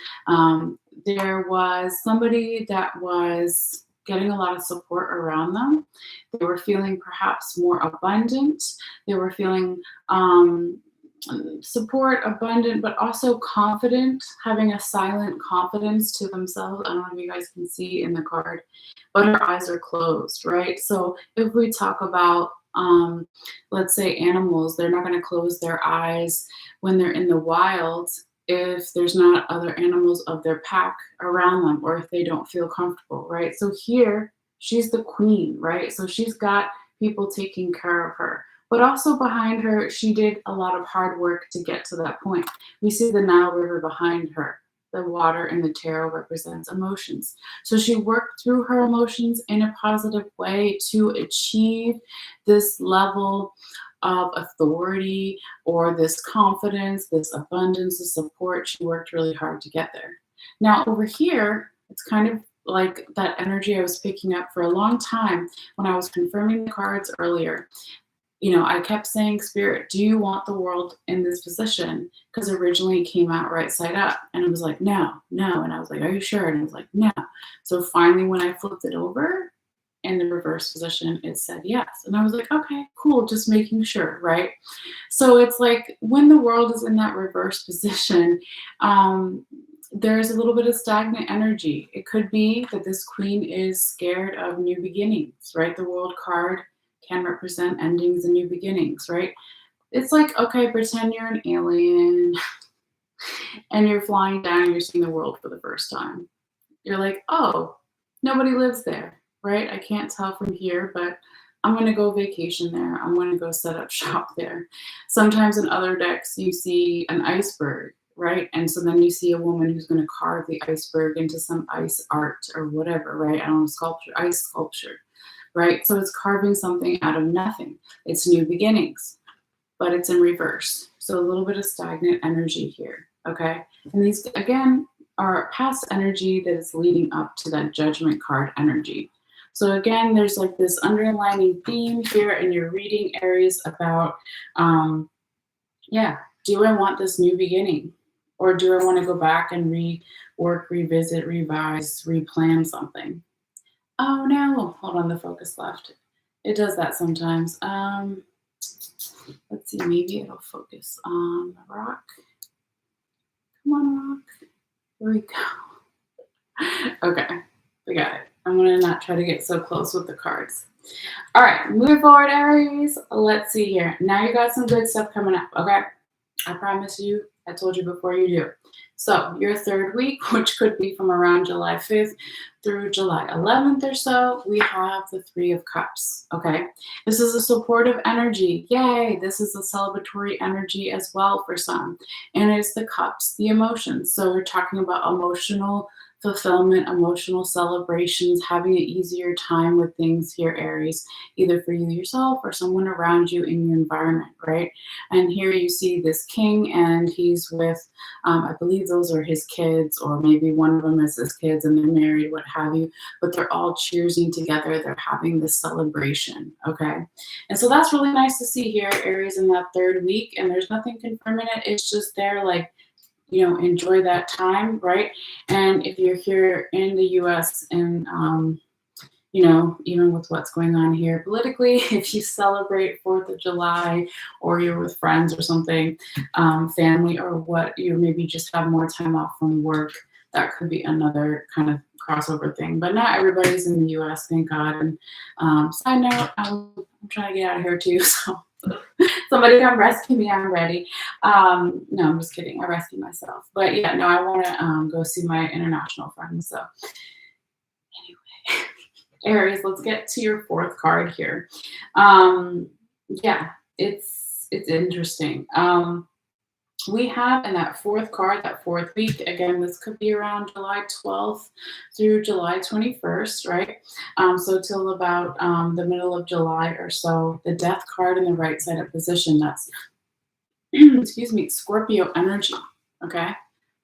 there was somebody that was getting a lot of support around them. They were feeling perhaps more abundant. They were feeling support, abundant, but also confident, having a silent confidence to themselves. I don't know if you guys can see in the card, but her eyes are closed, right? So if we talk about, let's say animals, they're not going to close their eyes when they're in the wild if there's not other animals of their pack around them, or if they don't feel comfortable, right? So here, she's the queen, right? So she's got people taking care of her. But also behind her, she did a lot of hard work to get to that point. We see the Nile River behind her. The water in the tarot represents emotions. So she worked through her emotions in a positive way to achieve this level of authority or this confidence, this abundance, this support. She worked really hard to get there. Now over here, it's kind of like that energy I was picking up for a long time when I was confirming the cards earlier. I kept saying, Spirit, do you want the world in this position? Because originally it came out right side up. And it was like, no. And I was like, are you sure? And it was like, no. So finally, when I flipped it over in the reverse position, it said yes. And I was like, okay, cool, just making sure, right? So it's like when the world is in that reverse position, there's a little bit of stagnant energy. It could be that this queen is scared of new beginnings, right? The World card can represent endings and new beginnings, right? It's like, okay, pretend you're an alien and you're flying down and you're seeing the world for the first time. You're like, oh, nobody lives there, right? I can't tell from here, but I'm going to go vacation there. I'm going to go set up shop there. Sometimes in other decks, you see an iceberg, right? And so then you see a woman who's going to carve the iceberg into some ice art or whatever, right? I don't know, sculpture, ice sculpture. Right? So it's carving something out of nothing. It's new beginnings, but it's in reverse. So a little bit of stagnant energy here, okay? And these, again, are past energy that is leading up to that Judgment card energy. So again, there's like this underlining theme here in your reading, Aries, about, do I want this new beginning? Or do I want to go back and rework, revisit, revise, replan something? Oh no, hold on, the focus left. It does that sometimes. Let's see, maybe it'll focus on the rock. Come on, rock. Here we go. Okay, we got it. I'm gonna not try to get so close with the cards. All right, moving forward, Aries. Let's see here. Now you got some good stuff coming up, okay? I promise you, I told you before you do. So your third week, which could be from around July 5th through July 11th or so, we have the Three of Cups, okay? This is a supportive energy. Yay! This is a celebratory energy as well for some. And it's the cups, the emotions. So we're talking about emotional fulfillment, emotional celebrations, having an easier time with things here, Aries, either for you yourself or someone around you in your environment, right? And here you see this king, and he's with, I believe those are his kids, or maybe one of them is his kids and they're married, what have you, but they're all cheersing together. They're having this celebration, okay? And so that's really nice to see here, Aries, in that third week, and there's nothing confirming it. It's just there, like, enjoy that time, right? And if you're here in the US and you know, even with what's going on here politically, if you celebrate 4th of July or you're with friends or something, family or what, you maybe just have more time off from work, that could be another kind of crossover thing. But not everybody's in the US, thank God. And side note, I'm trying to get out of here too, so somebody come rescue me, I'm ready. No, I'm just kidding, I rescue myself. But yeah, no, I want to go see my international friends. So anyway, Aries, let's get to your 4th card here. Yeah, it's interesting. We have in that 4th card, that 4th week, again, this could be around July 12th through July 21st, right? So till about the middle of July or so, the Death card in the right side of position, that's, excuse me, Scorpio energy, okay?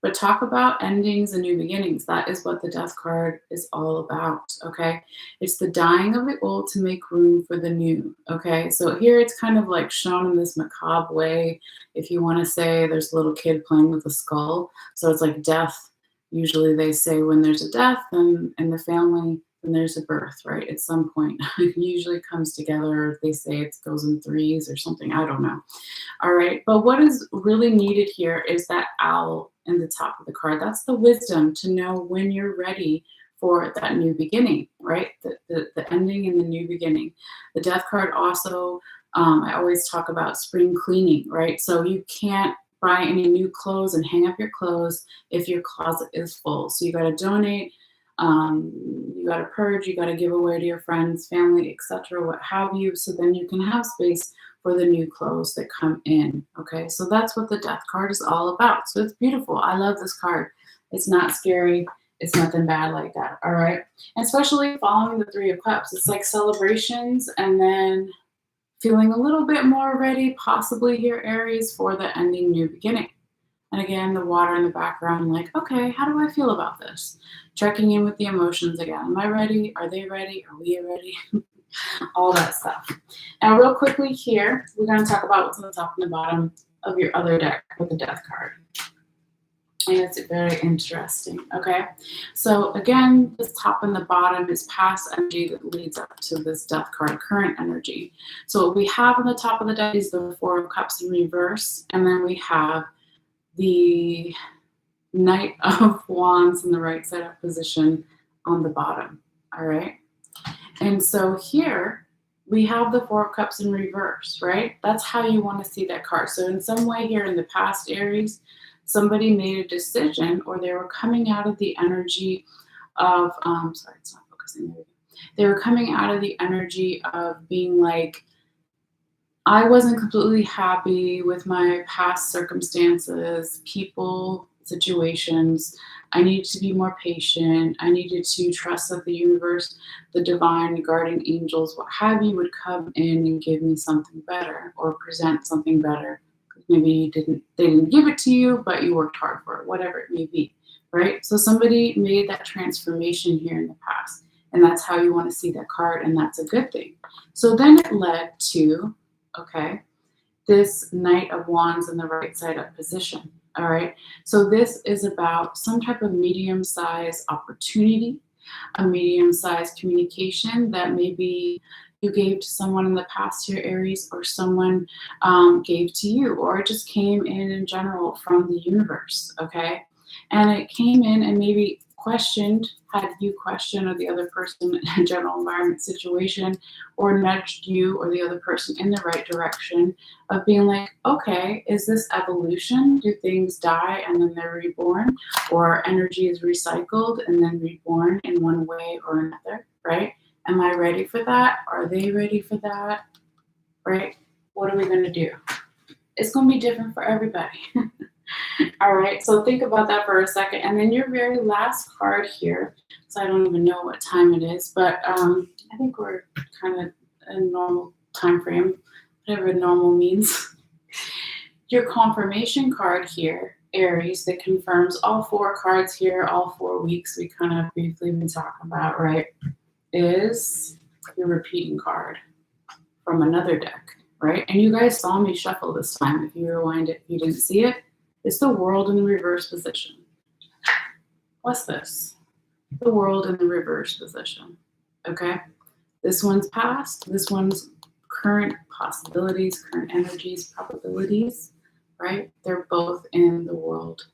But talk about endings and new beginnings. That is what the Death card is all about, okay? It's the dying of the old to make room for the new, okay? So here it's kind of like shown in this macabre way. If you want to say there's a little kid playing with a skull. So it's like death. Usually they say when there's a death and in the family, then there's a birth, right? At some point, it usually comes together. They say it goes in threes or something. I don't know. All right. But what is really needed here is that owl in the top of the card. That's the wisdom to know when you're ready for that new beginning, right? The ending and the new beginning. The Death card also, I always talk about spring cleaning, right? So you can't buy any new clothes and hang up your clothes if your closet is full. So you got to donate. You got to purge, you got to give away to your friends, family, etc., what have you, so then you can have space for the new clothes that come in. Okay, so that's what the Death card is all about. So it's beautiful. I love this card. It's not scary. It's nothing bad like that. All right, and especially following the Three of Cups, it's like celebrations and then feeling a little bit more ready, possibly here, Aries, for the ending, new beginning. And again, the water in the background, like, okay, how do I feel about this? Checking in with the emotions again. Am I ready? Are they ready? Are we ready? All that stuff. Now, real quickly here, we're going to talk about what's on the top and the bottom of your other deck with the Death card. And it's very interesting, okay? So again, this top and the bottom is past energy that leads up to this Death card, current energy. So what we have on the top of the deck is the Four of Cups in reverse, and then we have the Knight of Wands in the right side up position on the bottom, all right? And so here we have the Four of Cups in reverse, right? That's how you want to see that card. So in some way here in the past, Aries, somebody made a decision or they were coming out of the energy of, sorry, it's not focusing. They were coming out of the energy of being like, I wasn't completely happy with my past circumstances, people, situations. I needed to be more patient. I needed to trust that the universe, the divine guardian angels, what have you, would come in and give me something better or present something better. Maybe they didn't give it to you, but you worked hard for it, whatever it may be, right? So somebody made that transformation here in the past, and that's how you want to see that card, and that's a good thing. So then it led to, okay, this Knight of Wands in the right side up position. All right. So this is about some type of medium-sized opportunity, a medium-sized communication that maybe you gave to someone in the past year, Aries, or someone gave to you, or it just came in general from the universe. Okay. And it came in and maybe had you question or the other person in a general environment situation, or nudged you or the other person in the right direction of being like, okay, is this evolution? Do things die and then they're reborn? Or energy is recycled and then reborn in one way or another, right? Am I ready for that? Are they ready for that? Right? What are we going to do? It's going to be different for everybody. All right, so think about that for a second. And then your very last card here, so I don't even know what time it is, but I think we're kind of in a normal time frame, whatever normal means. Your confirmation card here, Aries, that confirms all 4 cards here, all 4 weeks we kind of briefly been talking about, right, is your repeating card from another deck, right? And you guys saw me shuffle this time. If you rewind it, if you didn't see it, it's the World in the reverse position. What's this? The World in the reverse position. okay? This one's past, this one's current possibilities, current energies, probabilities, right? They're both in the world.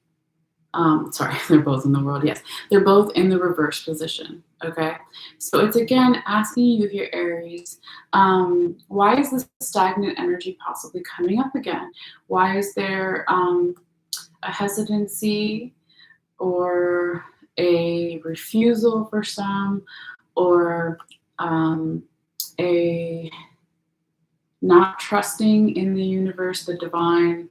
They're both in the world, yes. They're both in the reverse position, okay? So it's again asking you here, Aries, why is this stagnant energy possibly coming up again? Why is there a hesitancy or a refusal for some, or a not trusting in the universe, the divine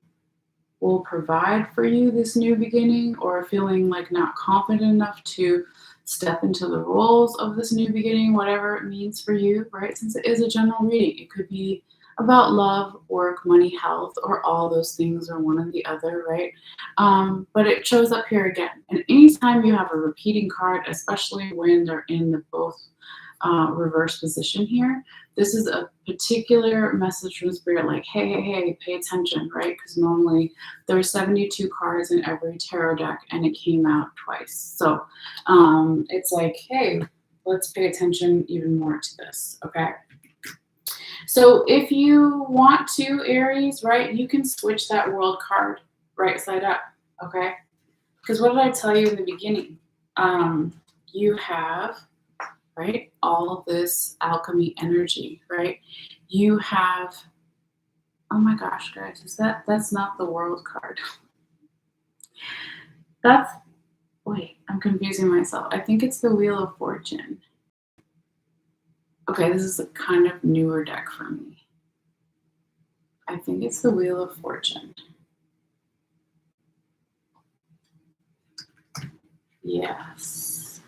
will provide for you this new beginning, or feeling like not confident enough to step into the roles of this new beginning, whatever it means for you, right? Since it is a general reading, it could be about love, work, money, health, or all those things, or one or the other, right? But it shows up here again. And anytime you have a repeating card, especially when they're in the both reverse position here, this is a particular message from Spirit, like, hey, hey, hey, pay attention, right? Because normally there's 72 cards in every tarot deck, and it came out twice. So it's like, hey, let's pay attention even more to this, okay? So if you want to, Aries, right, you can switch that world card right side up, okay? Because what did I tell you in the beginning? You have, right, all of this alchemy energy, right? You have, oh my gosh, guys, that's not the world card. Wait, I'm confusing myself. I think it's the Wheel of Fortune. Okay, this is a kind of newer deck for me. I think it's the Wheel of Fortune. Yes.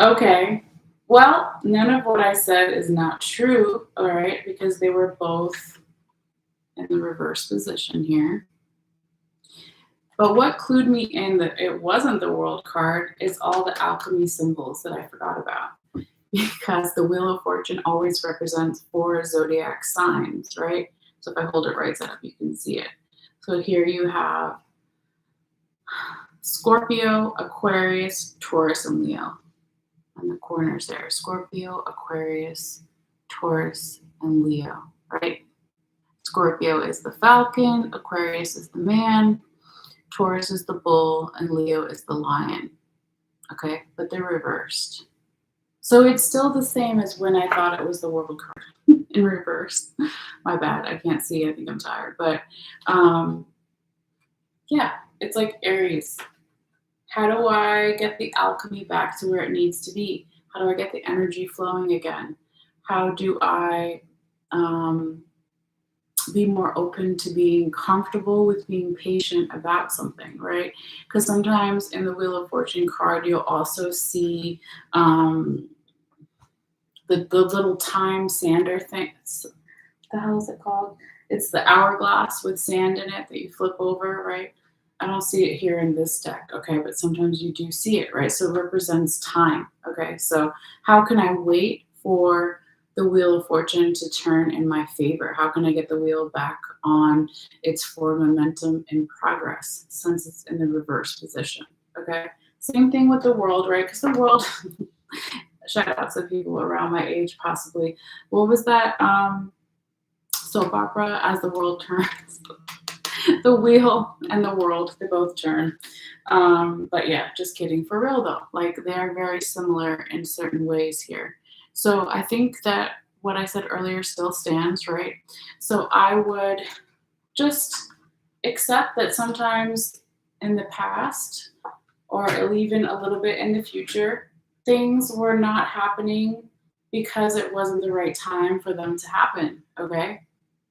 Okay. Well, none of what I said is not true, all right, because they were both in the reverse position here. But what clued me in that it wasn't the world card is all the alchemy symbols that I forgot about. Because the Wheel of Fortune always represents 4 zodiac signs, right? So if I hold it right side up, you can see it. So here you have Scorpio, Aquarius, Taurus, and Leo. On the corners there, Scorpio, Aquarius, Taurus, and Leo, right? Scorpio is the falcon, Aquarius is the man, Taurus is the bull, and Leo is the lion, okay? But they're reversed. So it's still the same as when I thought it was the world card in reverse. My bad, I can't see, I think I'm tired. But yeah, it's like Aries. How do I get the alchemy back to where it needs to be? How do I get the energy flowing again? How do I be more open to being comfortable with being patient about something, right? Because sometimes in the Wheel of Fortune card, you'll also see the little time sander thing. What the hell is it called? It's the hourglass with sand in it that you flip over, right? I don't see it here in this deck, okay, but sometimes you do see it, right? So it represents time, okay? So how can I wait for the Wheel of Fortune to turn in my favor? How can I get the wheel back on its forward momentum in progress since it's in the reverse position, okay? Same thing with the world, right? Because the world, shout out to people around my age possibly. What was that soap opera, As the World Turns? The wheel and the world, they both turn. But yeah, just kidding. For real though, like they're very similar in certain ways here. So I think that what I said earlier still stands, right? So I would just accept that sometimes in the past, or even a little bit in the future, things were not happening because it wasn't the right time for them to happen, okay?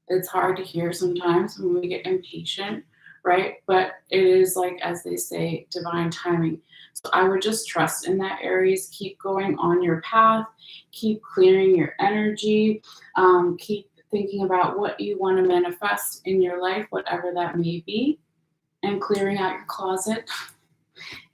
It's hard to hear sometimes when we get impatient, right? But it is like, as they say, divine timing. So I would just trust in that, Aries. Keep going on your path. Keep clearing your energy. Keep thinking about what you want to manifest in your life, whatever that may be, and clearing out your closet.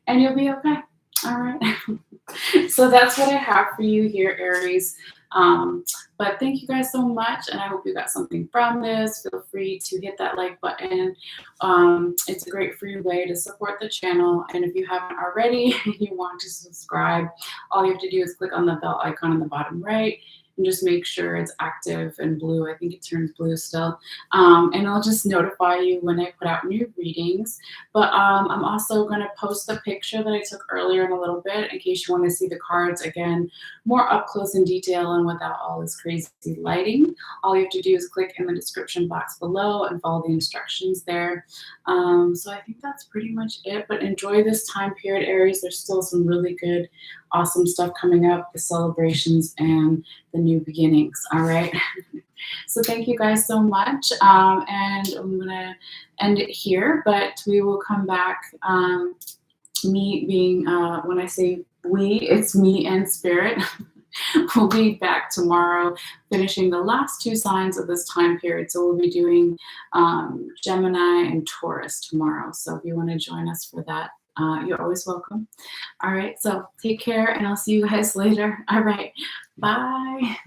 And you'll be okay. All right. So that's what I have for you here, Aries. But thank you guys so much, and I hope you got something from this. Feel free to hit that like button. It's a great free way to support the channel, and if you haven't already and you want to subscribe, all you have to do is click on the bell icon in the bottom right and just make sure it's active and blue. I think it turns blue still. And I'll just notify you when I put out new readings. But I'm also going to post the picture that I took earlier in a little bit in case you want to see the cards again more up close in detail and without all this crazy lighting. All you have to do is click in the description box below and follow the instructions there. So I think that's pretty much it. But enjoy this time period, Aries. There's still some really good, awesome stuff coming up, the celebrations and the new beginnings. All right. So thank you guys so much. And I'm going to end it here, but we will come back. Me being, when I say we, it's me and Spirit. We'll be back tomorrow, finishing the last two signs of this time period. So we'll be doing Gemini and Taurus tomorrow. So if you want to join us for that, you're always welcome. All right, so take care, and I'll see you guys later. All right, bye.